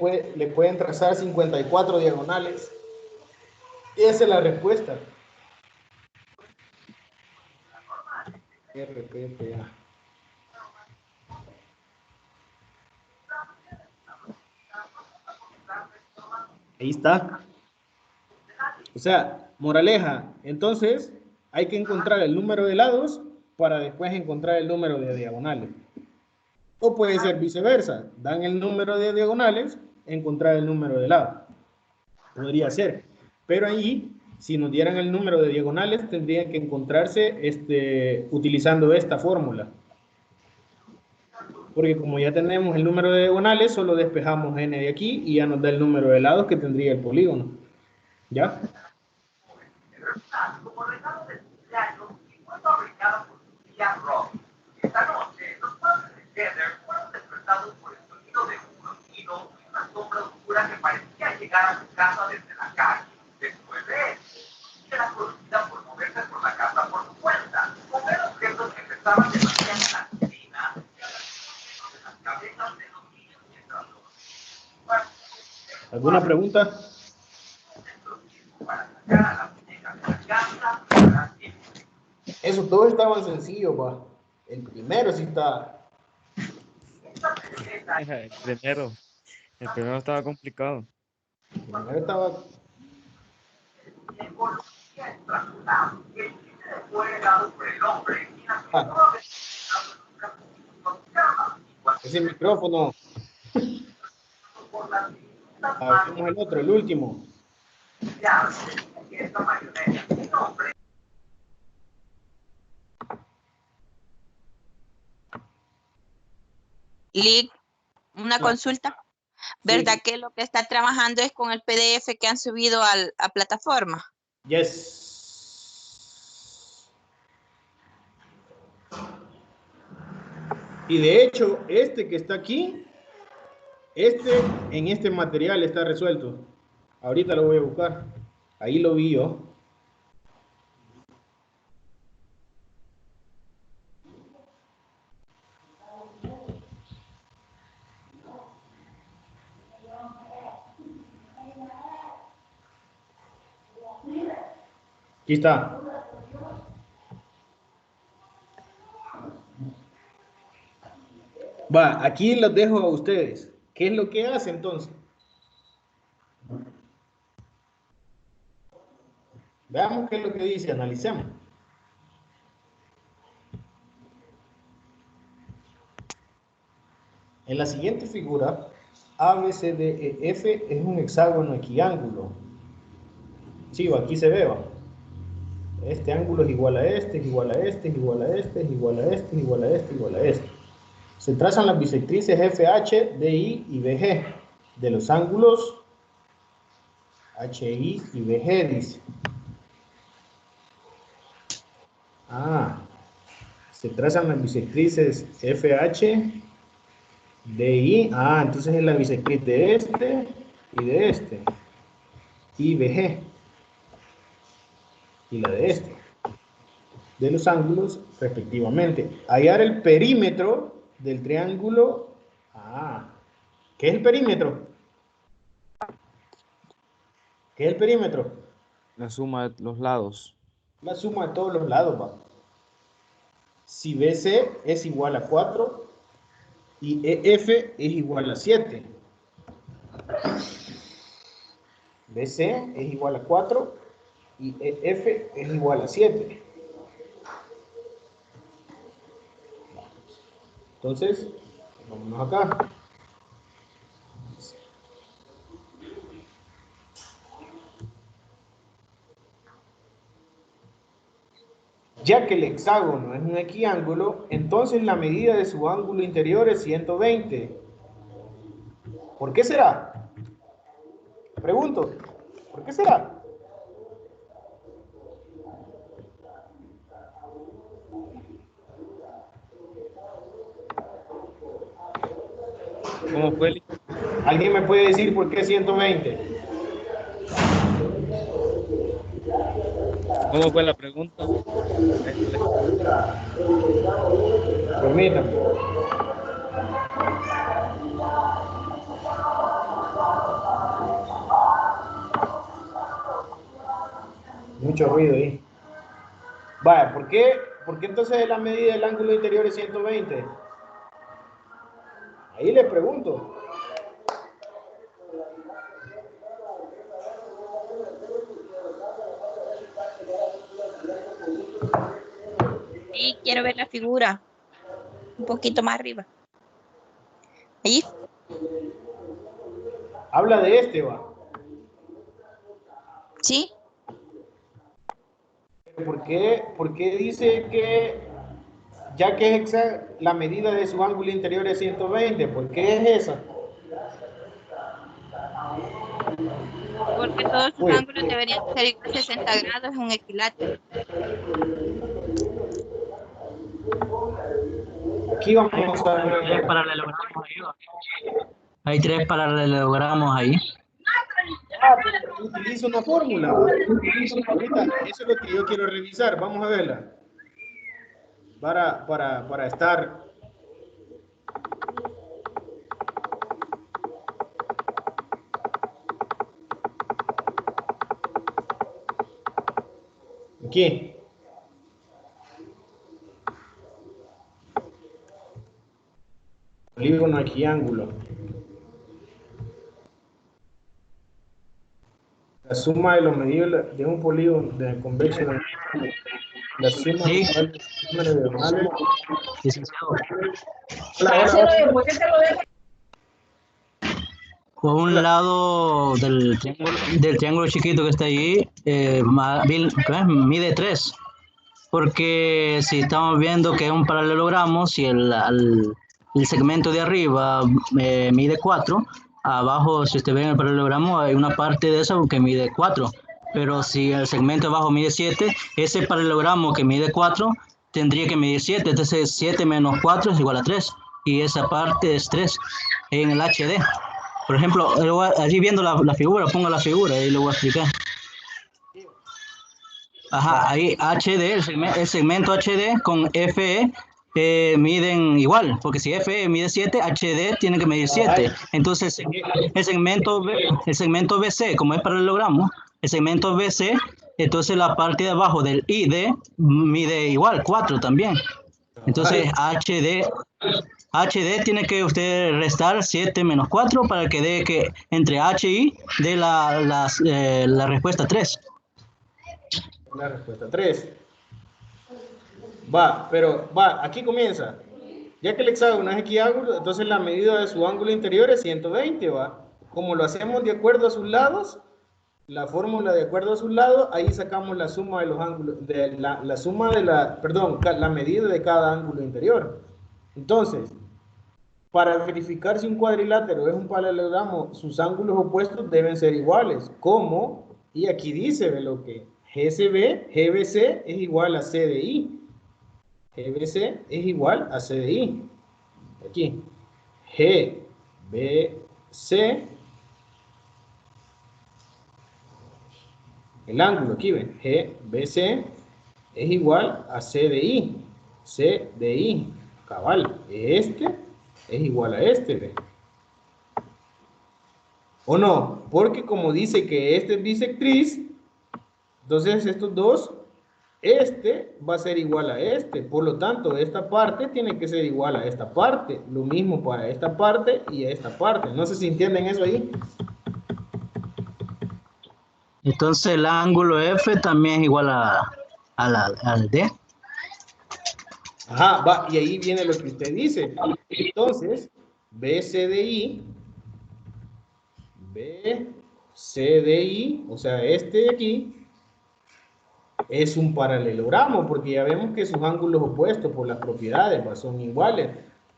[SPEAKER 1] pueden trazar 54 diagonales. Esa es la respuesta. RPPA. Ahí está. O sea, moraleja, entonces hay que encontrar el número de lados para después encontrar el número de diagonales. O puede ser viceversa, dan el número de diagonales, encontrar el número de lados. Podría ser. Pero ahí, si nos dieran el número de diagonales, tendrían que encontrarse utilizando esta fórmula. Porque como ya tenemos el número de diagonales, solo despejamos n de aquí y ya nos da el número de lados que tendría el polígono. ¿Ya?
[SPEAKER 7] Como regalo de cumpleaños, y fue fabricada por su tía Rob. Esta noche, los padres de Heather fueron despertados por el sonido de un ronquido y una sombra oscura que parecía llegar a su casa desde la calle. Después de eso, era conocida por moverse por la casa por su cuenta, mover objetos que pesaban demasiado en la cocina, de las cabezas de los niños mientras los...
[SPEAKER 1] ¿Alguna pregunta?
[SPEAKER 7] Para sacar a la muñeca de la casa,
[SPEAKER 1] Eso todo estaba sencillo, pa. El primero sí está.
[SPEAKER 3] El primero estaba complicado.
[SPEAKER 1] El primero estaba. Ese micrófono. Abrimos el otro, el último.
[SPEAKER 7] que esta marioneta sin nombre.
[SPEAKER 2] Lick, una consulta. ¿Verdad que lo que está trabajando es con el PDF que han subido a plataforma?
[SPEAKER 1] Yes. Y de hecho, este que está aquí, en este material está resuelto. Ahorita lo voy a buscar. Ahí lo vi yo. Aquí está. Va, aquí los dejo a ustedes. ¿Qué es lo que hace entonces? Veamos qué es lo que dice, analicemos. En la siguiente figura, ABCDEF es un hexágono equiángulo. Sí, aquí se ve, va. Este ángulo es igual a este, es igual a este, es igual a este, es igual a este, es igual a este, es igual a este. Se trazan las bisectrices FH, DI y BG de los ángulos HI y BG, dice. Se trazan las bisectrices FH, DI. Entonces es la bisectriz de este y de este. Y BG. Y la de este. De los ángulos respectivamente. Hallar el perímetro del triángulo. ¿Qué es el perímetro? ¿Qué es el perímetro?
[SPEAKER 3] La suma de los lados.
[SPEAKER 1] La suma de todos los lados, va. Si BC es igual a 4 y EF es igual a 7. BC es igual a 4 y EF es igual a 7. Entonces, vámonos acá. Ya que el hexágono es un equiángulo, entonces la medida de su ángulo interior es 120. ¿Por qué será? Pregunto, ¿por qué será?
[SPEAKER 3] ¿Cómo fue?
[SPEAKER 1] ¿Alguien me puede decir por qué 120?
[SPEAKER 3] ¿Cómo fue la pregunta?
[SPEAKER 1] Permítame. Mucho ruido ahí. Vaya, ¿por qué entonces la medida del ángulo interior es 120? Ahí le pregunto.
[SPEAKER 2] Sí, quiero ver la figura. Un poquito más arriba. Ahí.
[SPEAKER 1] Habla de este, va.
[SPEAKER 2] Sí.
[SPEAKER 1] ¿Por qué dice que ya que es la medida de su ángulo interior es 120? ¿Por qué es esa?
[SPEAKER 2] Porque todos sus ángulos deberían ser igual a 60 grados en un equilátero.
[SPEAKER 1] Aquí vamos a ver.
[SPEAKER 4] Hay tres paralelogramos ahí.
[SPEAKER 1] Pero utiliza una fórmula. Ahorita, eso es lo que yo quiero revisar. Vamos a verla. Para estar. Aquí. Polígono equiángulo. La suma de los medios de un polígono de convexo. La suma
[SPEAKER 4] Sí.
[SPEAKER 1] de número de diagonales.
[SPEAKER 4] Licenciado.
[SPEAKER 1] Hola.
[SPEAKER 4] Por un lado del triángulo chiquito que está ahí, mide 3. Porque si estamos viendo que es un paralelogramo, si el segmento de arriba mide 4, abajo, si usted ve en el paralelogramo, hay una parte de eso que mide 4. Pero si el segmento de abajo mide 7, ese paralelogramo que mide 4 tendría que medir 7. Entonces 7 menos 4 es igual a 3. Y esa parte es 3 en el HD. Por ejemplo, allí viendo la figura, pongo la figura y lo voy a explicar. Ajá, ahí HD, el segmento HD con FE miden igual, porque si FE mide 7, HD tiene que medir 7. Entonces, el segmento BC, como es paralelogramo, el segmento BC, entonces la parte de abajo del ID mide igual, 4 también. Entonces, HD tiene que usted restar 7 menos 4 para que dé que entre HI dé la respuesta 3.
[SPEAKER 1] La respuesta 3. Pero aquí comienza. Ya que el hexágono es equiángulo, entonces la medida de su ángulo interior es 120, ¿va? Como lo hacemos de acuerdo a sus lados, la fórmula de acuerdo a sus lados, ahí sacamos la suma de los ángulos, la suma de la medida de cada ángulo interior. Entonces, para verificar si un cuadrilátero es un paralelogramo, sus ángulos opuestos deben ser iguales. ¿Cómo? Y aquí dice, ve lo que GBC es igual a CDI. GBC es igual a CDI. Aquí. GBC. El ángulo aquí, ven. GBC es igual a CDI. CDI. Cabal. Este es igual a este, ¿ve? ¿O no? Porque como dice que este es bisectriz, entonces estos dos, este va a ser igual a este. Por lo tanto, esta parte tiene que ser igual a esta parte. Lo mismo para esta parte y a esta parte. No sé si entienden eso ahí.
[SPEAKER 4] Entonces el ángulo F también es igual al D.
[SPEAKER 1] Ajá, va, y ahí viene lo que usted dice. Entonces, BCDI, o sea, este de aquí, es un paralelogramo, porque ya vemos que sus ángulos opuestos por las propiedades son iguales.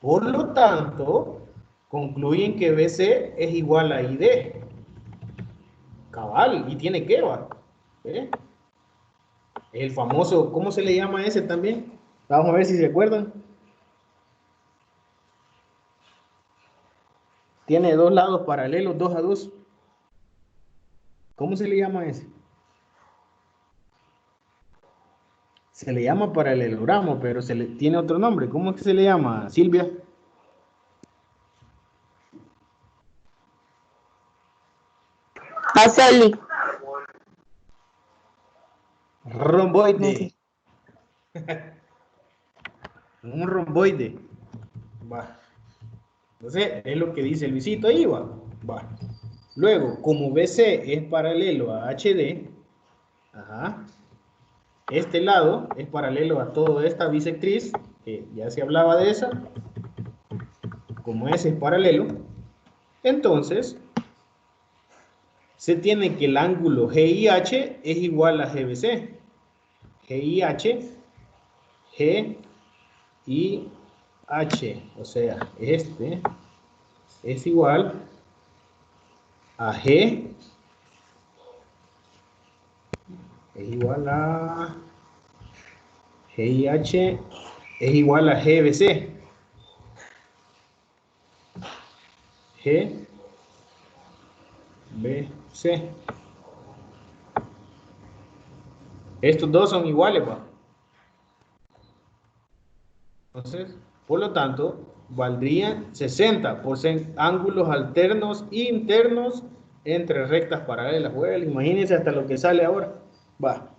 [SPEAKER 1] Por lo tanto, concluyen que BC es igual a ID. Cabal, y tiene que, va. ¿Eh? El famoso, ¿cómo se le llama ese también? Vamos a ver si se acuerdan. Tiene dos lados paralelos, 2 a 2. ¿Cómo se le llama ese? Se le llama paralelogramo, pero tiene otro nombre. ¿Cómo es que se le llama, Silvia?
[SPEAKER 6] Aceli.
[SPEAKER 1] Romboide. Un romboide. Va. Entonces, es lo que dice Luisito ahí, va. Luego, como BC es paralelo a HD, ajá, este lado es paralelo a toda esta bisectriz, que ya se hablaba de esa. Como ese es paralelo, entonces se tiene que el ángulo GIH es igual a GBC. GIH, o sea, este es igual a G, es igual a GIH, es igual a GBC. GBC. Estos dos son iguales, ¿va? Entonces, por lo tanto, valdrían 60 por ángulos alternos internos entre rectas paralelas. Bueno, imagínense hasta lo que sale ahora. Va.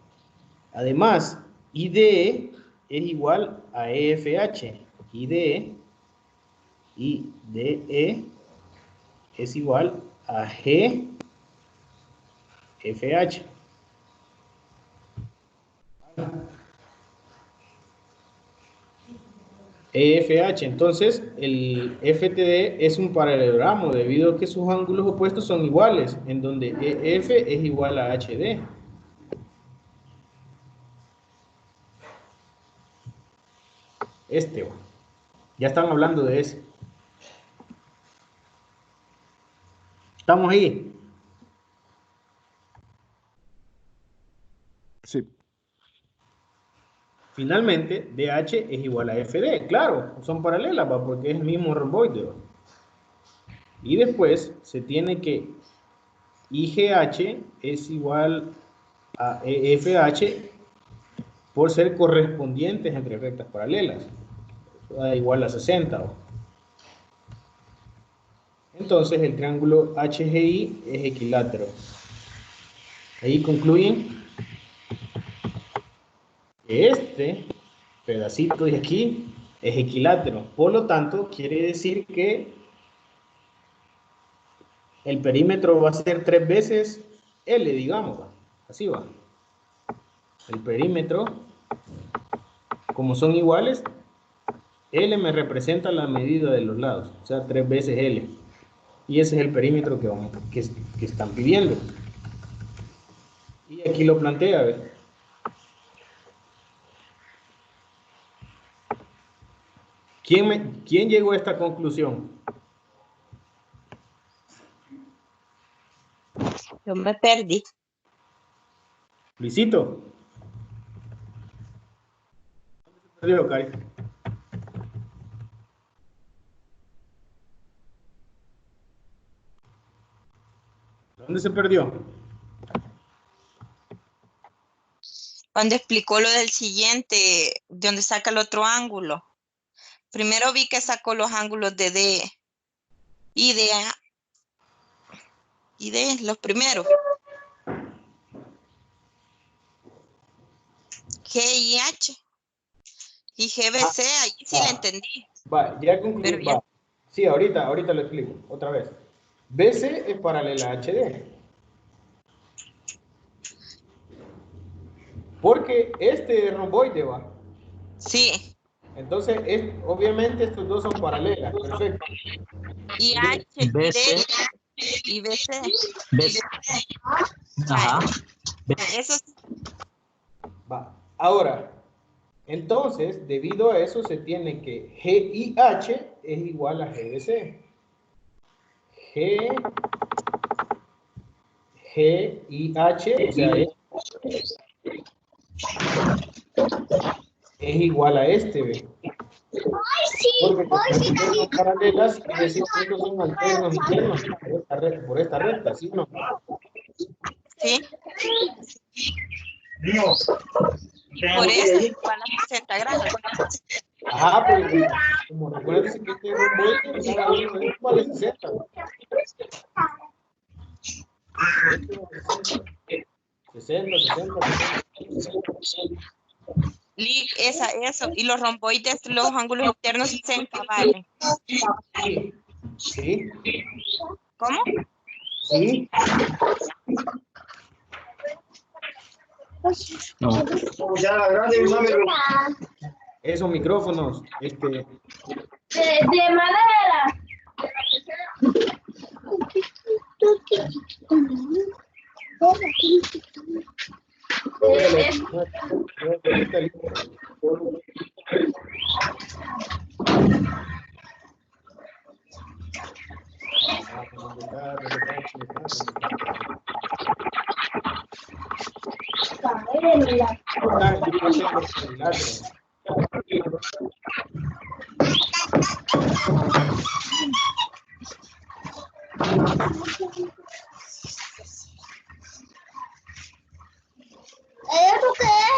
[SPEAKER 1] Además, IDE es igual a EFH. IDE es igual a GFH. EFH. Entonces, el FTD es un paralelogramo debido a que sus ángulos opuestos son iguales, en donde EF es igual a HD. Ya están hablando de ese. ¿Estamos ahí?
[SPEAKER 8] Sí.
[SPEAKER 1] Finalmente, DH es igual a FD. Claro, son paralelas, ¿va? Porque es el mismo romboide, ¿va? Y después se tiene que IGH es igual a EFH por ser correspondientes entre rectas paralelas. Eso da igual a 60, ¿va? Entonces el triángulo HGI es equilátero. Ahí concluyen que este pedacito de aquí es equilátero. Por lo tanto, quiere decir que el perímetro va a ser 3 veces L, digamos. Así va. El perímetro, como son iguales, L me representa la medida de los lados. O sea, 3 veces L. Y ese es el perímetro que están pidiendo. Y aquí lo plantea, ¿ves? ¿Quién llegó a esta conclusión?
[SPEAKER 2] Yo me perdí.
[SPEAKER 1] Luisito. ¿Dónde se perdió, Cari? ¿Dónde se perdió?
[SPEAKER 2] Cuando explicó lo del siguiente, de donde saca el otro ángulo. Primero vi que sacó los ángulos de D y de A. Y de los primeros. G y H. Y GBC, ahí sí le entendí.
[SPEAKER 1] Va, ya concluí.
[SPEAKER 2] Pero ya.
[SPEAKER 1] Va. Sí, ahorita lo explico, otra vez. BC es paralela a HD. Porque este es romboide, va.
[SPEAKER 2] Sí.
[SPEAKER 1] Entonces, obviamente estos dos son paralelas. Perfecto.
[SPEAKER 2] Y H, y D,
[SPEAKER 4] BC.
[SPEAKER 2] y BC.
[SPEAKER 4] BC. Ajá.
[SPEAKER 2] Eso sí.
[SPEAKER 1] Va. Ahora, entonces, debido a eso, se tiene que GIH es igual a GBC. GIH, o sea, es igual a este, ¿ve? Porque son paralelas y decir que estos son alternos internos por esta recta, ¿sí o no?
[SPEAKER 2] Sí. Por eso es igual a 60 grados.
[SPEAKER 1] Ajá, pero como recuerden que este romboide cada uno de estos vale 60. 60.
[SPEAKER 2] Eso. Y los romboides, los ángulos internos 60 valen.
[SPEAKER 1] Sí.
[SPEAKER 2] ¿Cómo?
[SPEAKER 1] Sí.
[SPEAKER 4] No.
[SPEAKER 1] Esos micrófonos,
[SPEAKER 6] De madera. ¿Eso qué es?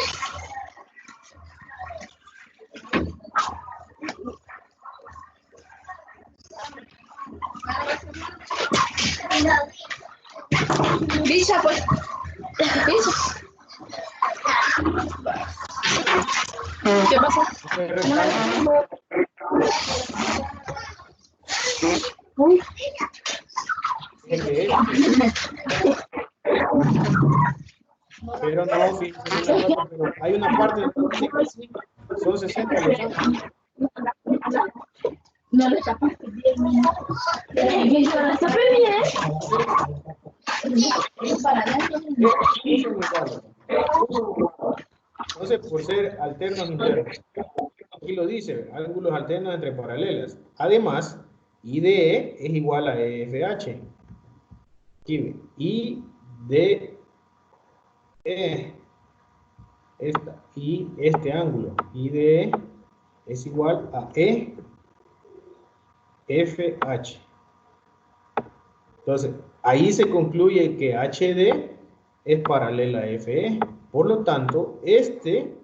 [SPEAKER 6] Pisa, pues. Pisa. ¿Qué pasa?
[SPEAKER 1] Pero no, fíjense, pero hay una parte de son 60 los ángulos.
[SPEAKER 6] No le tapaste bien, mira. Yo le tapé bien.
[SPEAKER 1] Entonces, por ser alternos internos. Aquí lo dice, ángulos alternos entre paralelas. Además, IDE es igual a EFH. Aquí ve, IDE, esta, y este ángulo, IDE es igual a EFH. Entonces, ahí se concluye que HD es paralela a FE. Por lo tanto, este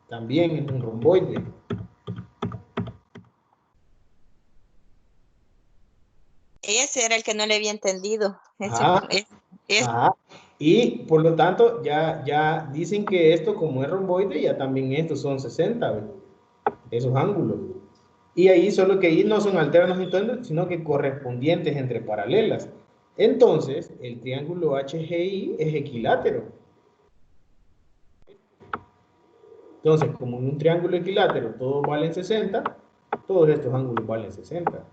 [SPEAKER 1] también es un romboide.
[SPEAKER 2] Ese era el que no le había entendido.
[SPEAKER 1] Ajá. Ajá. Y por lo tanto, ya dicen que esto, como es romboide, ya también estos son 60, ¿ve? Esos ángulos. Y ahí solo que ahí no son alternos internos, sino que correspondientes entre paralelas. Entonces, el triángulo HGI es equilátero. Entonces, como en un triángulo equilátero todos valen 60, todos estos ángulos valen 60.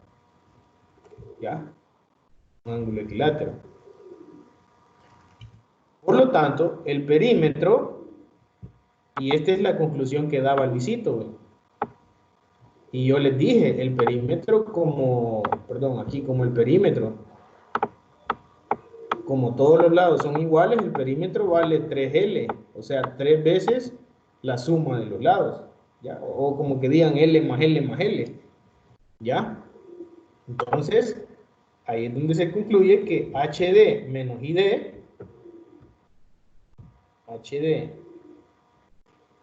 [SPEAKER 1] ¿Ya? Un ángulo equilátero. Por lo tanto, el perímetro, y esta es la conclusión que daba Luisito, ¿ve? Y yo les dije, el perímetro aquí como el perímetro, como todos los lados son iguales, el perímetro vale 3L, o sea, 3 veces la suma de los lados, ¿ya? O como que digan L más L más L, ¿ya? Entonces, ahí es donde se concluye que HD menos ID, HD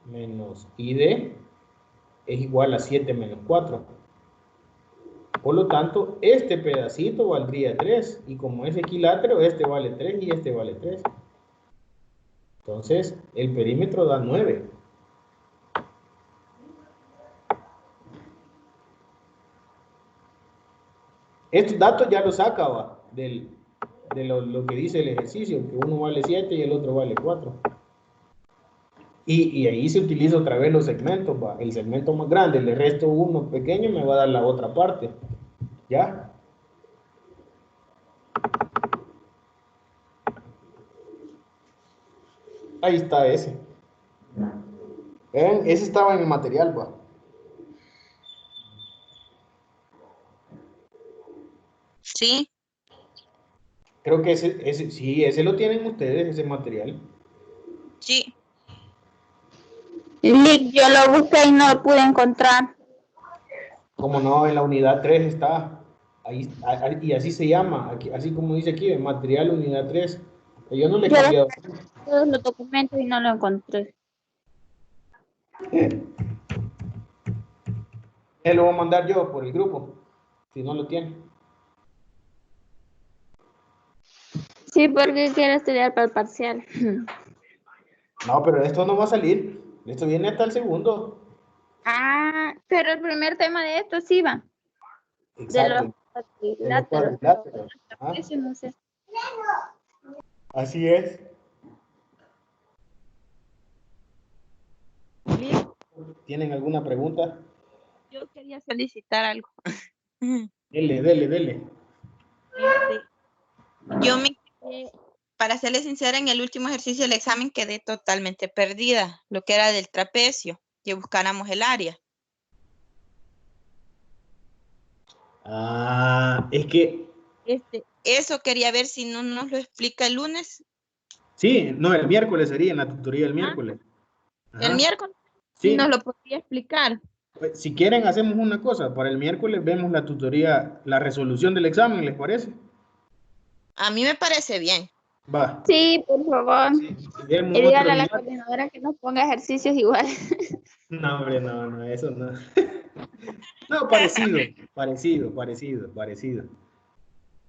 [SPEAKER 1] menos ID es igual a 7 menos 4. Por lo tanto, este pedacito valdría 3. Y como es equilátero, este vale 3 y este vale 3. Entonces, el perímetro da 9. Estos datos ya los sacaba de lo que dice el ejercicio, que uno vale 7 y el otro vale 4. Y ahí se utiliza otra vez los segmentos, ¿va? El segmento más grande, le resto uno pequeño, me va a dar la otra parte. ¿Ya? Ahí está ese. ¿Ven? Ese estaba en el material, ¿va?
[SPEAKER 2] Sí.
[SPEAKER 1] Creo que sí, ese lo tienen ustedes, ese material.
[SPEAKER 2] Sí.
[SPEAKER 6] Lick, yo lo busqué y no lo pude encontrar.
[SPEAKER 1] Como no, en la unidad 3 está. Ahí, y así se llama, aquí, así como dice aquí, material unidad 3. Yo no le he
[SPEAKER 6] Yo
[SPEAKER 1] cambiado.
[SPEAKER 6] todos los documentos y no lo encontré.
[SPEAKER 1] Lo voy a mandar yo por el grupo, si no lo tiene.
[SPEAKER 6] Sí, porque quiero estudiar para el parcial.
[SPEAKER 1] No, pero esto no va a salir. Esto viene hasta el segundo.
[SPEAKER 6] Ah, pero el primer tema de esto sí va.
[SPEAKER 1] Exacto.
[SPEAKER 6] De los
[SPEAKER 1] De los
[SPEAKER 6] cuadriláteros.
[SPEAKER 1] cuadriláteros. Ah,
[SPEAKER 6] Eso no sé.
[SPEAKER 1] así es.
[SPEAKER 2] Lick,
[SPEAKER 1] ¿Tienen alguna pregunta?
[SPEAKER 2] yo quería solicitar algo.
[SPEAKER 1] Dele.
[SPEAKER 2] Yo me quedé, para serle sincera, en el último ejercicio del examen quedé totalmente perdida, lo que era del trapecio, que buscáramos el área.
[SPEAKER 1] Ah, es que
[SPEAKER 2] Eso quería ver si no nos lo explica el lunes.
[SPEAKER 1] sí, no, el miércoles sería en la tutoría el miércoles.
[SPEAKER 2] El
[SPEAKER 1] Ajá.
[SPEAKER 2] miércoles
[SPEAKER 1] Sí.
[SPEAKER 2] sí nos lo podría explicar.
[SPEAKER 1] Pues, si quieren, hacemos una cosa. Para el miércoles vemos la tutoría, la resolución del examen, ¿les parece?
[SPEAKER 2] A mí me parece bien.
[SPEAKER 1] Va.
[SPEAKER 6] Sí, por favor.
[SPEAKER 1] Vemos
[SPEAKER 6] Y dígale
[SPEAKER 1] otro
[SPEAKER 6] a la
[SPEAKER 1] día.
[SPEAKER 6] coordinadora que nos ponga ejercicios igual.
[SPEAKER 1] No, hombre, no, eso no. No, parecido.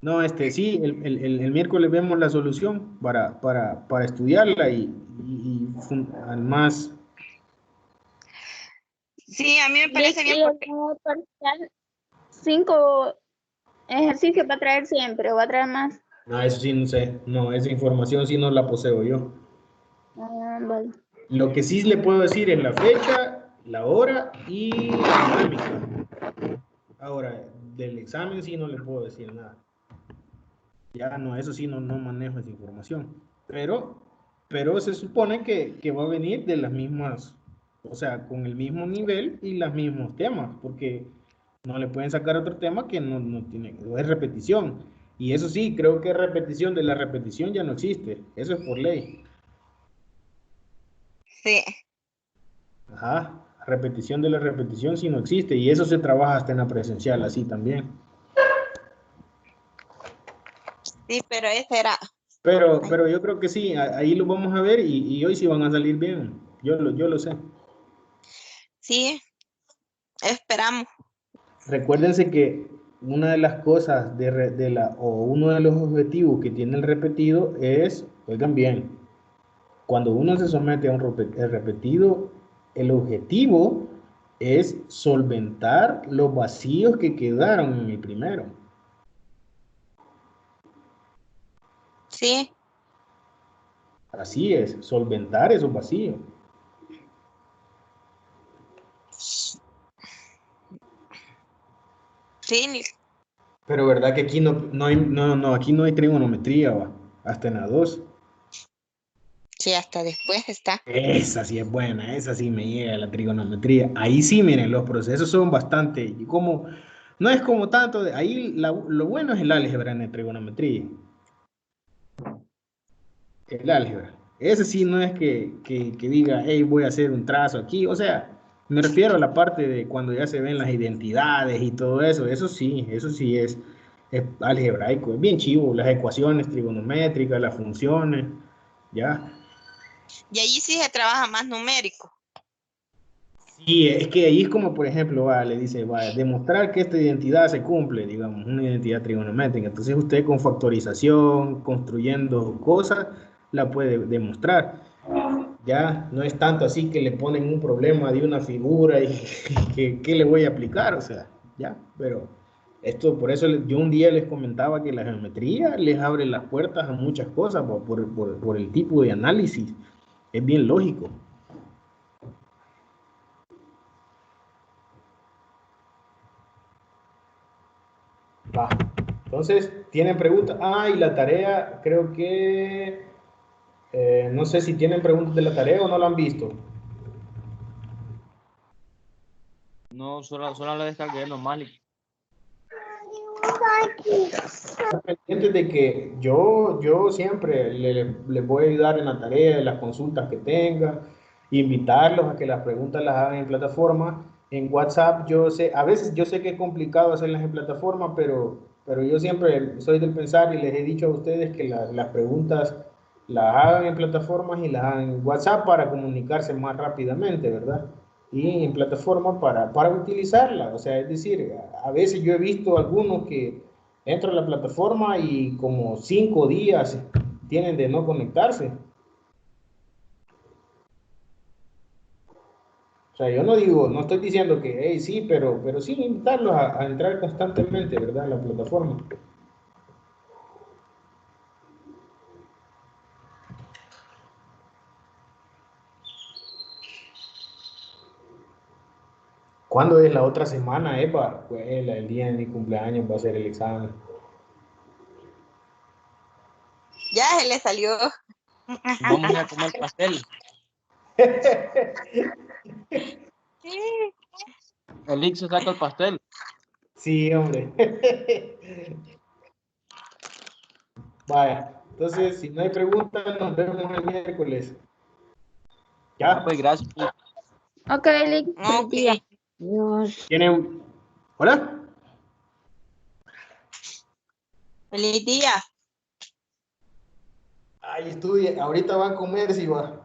[SPEAKER 1] No, sí, el miércoles vemos la solución para estudiarla además.
[SPEAKER 2] Sí, a mí me parece bien porque
[SPEAKER 6] 5 ejercicios va a traer siempre o va a traer más.
[SPEAKER 1] No, eso sí no sé. No, esa información sí no la poseo yo.
[SPEAKER 6] Ah, vale.
[SPEAKER 1] Lo que sí le puedo decir es la fecha, la hora y la dinámica. Ahora, del examen sí no le puedo decir nada. Ya no, eso sí no manejo esa información. Pero se supone que va a venir de las mismas, o sea, con el mismo nivel y los mismos temas, porque no le pueden sacar otro tema que no tiene, es repetición. Y eso sí, creo que repetición de la repetición ya no existe. Eso es por ley.
[SPEAKER 2] Sí.
[SPEAKER 1] Ajá, repetición de la repetición sí no existe. Y eso se trabaja hasta en la presencial, así también.
[SPEAKER 2] Sí, pero ese era.
[SPEAKER 1] Pero yo creo que sí, ahí lo vamos a ver y hoy sí van a salir bien. Yo lo sé.
[SPEAKER 2] Sí, esperamos.
[SPEAKER 1] Recuérdense que una de las cosas o uno de los objetivos que tiene el repetido es, oigan bien, cuando uno se somete a un repetido, el objetivo es solventar los vacíos que quedaron en el primero.
[SPEAKER 2] Sí,
[SPEAKER 1] Así es, solventar esos vacíos.
[SPEAKER 2] sí,
[SPEAKER 1] Pero verdad que aquí aquí no hay trigonometría, va, hasta en la 2.
[SPEAKER 2] sí, hasta después está.
[SPEAKER 1] Esa sí es buena, esa sí me llega la trigonometría. Ahí sí, miren, los procesos son bastante, y como, no es como tanto, ahí lo bueno es el álgebra en la trigonometría. El álgebra. Ese sí no es que diga, hey, voy a hacer un trazo aquí. O sea, me refiero a la parte de cuando ya se ven las identidades y todo eso. Eso sí es algebraico. Es bien chivo, las ecuaciones trigonométricas, las funciones, ¿ya?
[SPEAKER 2] Y allí sí se trabaja más numérico.
[SPEAKER 1] Sí, es que ahí es como, por ejemplo, le dice, demostrar que esta identidad se cumple, digamos, una identidad trigonométrica. Entonces usted con factorización, construyendo cosas, la puede demostrar. Ya no es tanto así que le ponen un problema de una figura y que le voy a aplicar, o sea, ya, pero esto, por eso yo un día les comentaba que la geometría les abre las puertas a muchas cosas por el tipo de análisis, es bien lógico. Va. Entonces, ¿tienen preguntas? Ah, y la tarea, creo que, no sé si tienen preguntas de la tarea o no la han visto.
[SPEAKER 3] No, solo la descargué nomás.
[SPEAKER 1] Pendientes de que yo siempre les voy a ayudar en la tarea de las consultas que tengan, invitarlos a que las preguntas las hagan en plataforma. En WhatsApp yo sé, a veces yo sé que es complicado hacerlas en plataforma, pero yo siempre soy del pensar y les he dicho a ustedes que las preguntas las hagan en plataformas y las hagan en WhatsApp para comunicarse más rápidamente, ¿verdad? Y en plataforma para utilizarla. O sea, es decir, a veces yo he visto algunos que entro a la plataforma y como 5 días tienen de no conectarse. O sea, yo no digo, no estoy diciendo que, hey, sí, pero sí invitarlos a entrar constantemente, ¿verdad? En la plataforma. ¿Cuándo es la otra semana, Eva? Pues el día de mi cumpleaños va a ser el examen.
[SPEAKER 2] Ya se le salió.
[SPEAKER 3] Vamos a comer pastel. El Ix se saca el pastel.
[SPEAKER 1] Sí, hombre. Vaya, entonces, si no hay preguntas, nos vemos el miércoles. ¿Ya?
[SPEAKER 3] Pues gracias.
[SPEAKER 6] Ok, Lick, feliz
[SPEAKER 2] Ok.
[SPEAKER 6] día. Adiós.
[SPEAKER 1] ¿Tienen? ¿Hola?
[SPEAKER 2] Feliz día.
[SPEAKER 1] Ay, estudia. Ahorita va a comer, si va.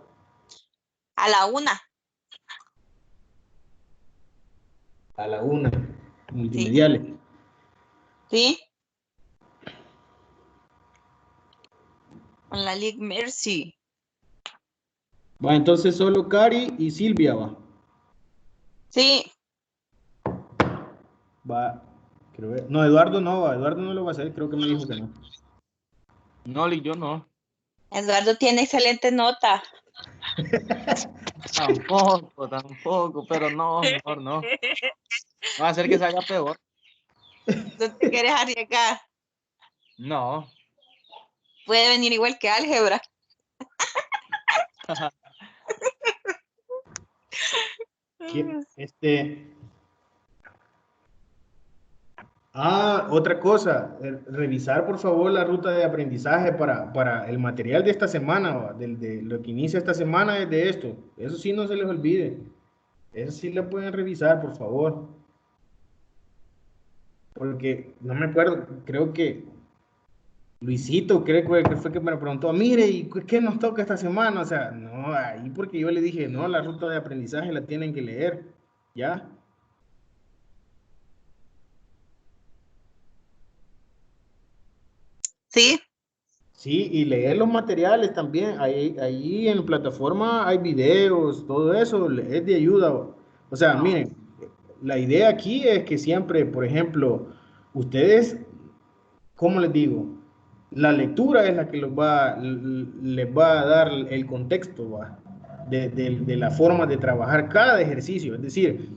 [SPEAKER 2] A la 1.
[SPEAKER 1] A la 1.
[SPEAKER 2] Sí.
[SPEAKER 1] Multimediales.
[SPEAKER 2] Sí. Con la League Mercy.
[SPEAKER 1] Va, entonces solo Cari y Silvia va.
[SPEAKER 2] Sí.
[SPEAKER 1] Va, creo que... No, Eduardo no va. Eduardo no lo va a hacer. Creo que me dijo que no.
[SPEAKER 3] No, Lick, yo no.
[SPEAKER 2] Eduardo tiene excelente nota.
[SPEAKER 3] Tampoco, pero no, mejor no. Va a hacer que salga peor.
[SPEAKER 2] No te quieres arriesgar.
[SPEAKER 3] No.
[SPEAKER 2] Puede venir igual que álgebra.
[SPEAKER 1] Este, otra cosa, revisar por favor la ruta de aprendizaje para el material de esta semana, ¿va? De lo que inicia esta semana es de esto. Eso sí no se les olvide. Eso sí lo pueden revisar, por favor. Porque no me acuerdo, creo que Luisito, creo que fue que me preguntó, mire, ¿y qué nos toca esta semana? O sea, no, ahí porque yo le dije, no, la ruta de aprendizaje la tienen que leer, ¿ya?
[SPEAKER 2] Sí,
[SPEAKER 1] Sí, y leer los materiales también. Ahí en la plataforma hay videos, todo eso es de ayuda. O sea, miren, la idea aquí es que siempre, por ejemplo, ustedes, ¿cómo les digo? La lectura es la que les va a dar el contexto, ¿va? De la forma de trabajar cada ejercicio. Es decir,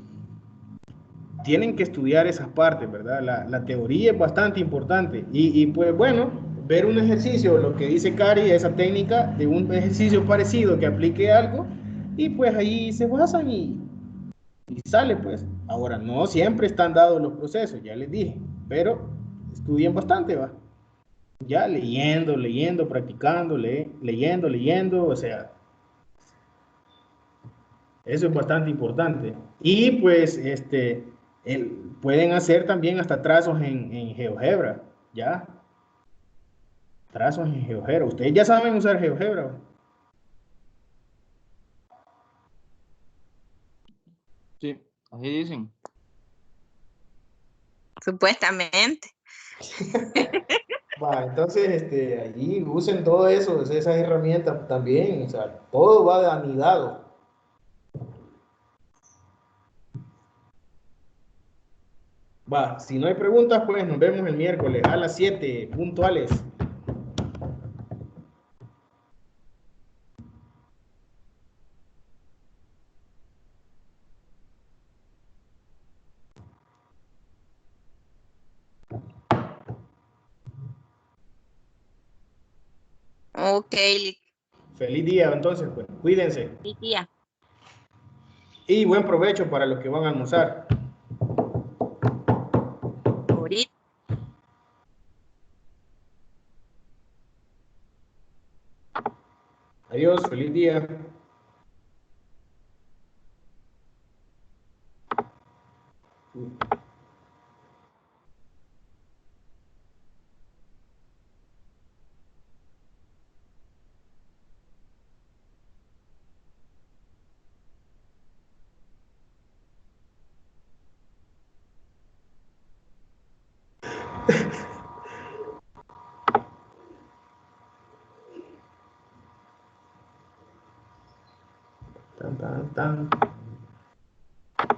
[SPEAKER 1] tienen que estudiar esas partes, ¿verdad? La teoría es bastante importante. Pues bueno, ver un ejercicio, lo que dice Cari, esa técnica de un ejercicio parecido que aplique algo, y pues ahí se basan y sale pues. Ahora, no siempre están dados los procesos, ya les dije, pero estudien bastante, ¿va? Ya leyendo, leyendo, practicando, leyendo, leyendo, o sea, eso es bastante importante. Y pues, pueden hacer también hasta trazos en GeoGebra, ¿ya? Trazos en GeoGebra. Ustedes ya saben usar GeoGebra.
[SPEAKER 3] Sí, así dicen.
[SPEAKER 2] supuestamente.
[SPEAKER 1] Va, entonces, allí usen todo eso, esas herramientas también, o sea, todo va anidado. Va, si no hay preguntas, pues nos vemos el miércoles a las 7 puntuales.
[SPEAKER 2] Ok,
[SPEAKER 1] Feliz día, entonces, pues, cuídense.
[SPEAKER 2] Litia.
[SPEAKER 1] Y buen provecho para los que van a almorzar.
[SPEAKER 2] Ahorita.
[SPEAKER 1] Adiós, feliz día. Tan, tan, tan.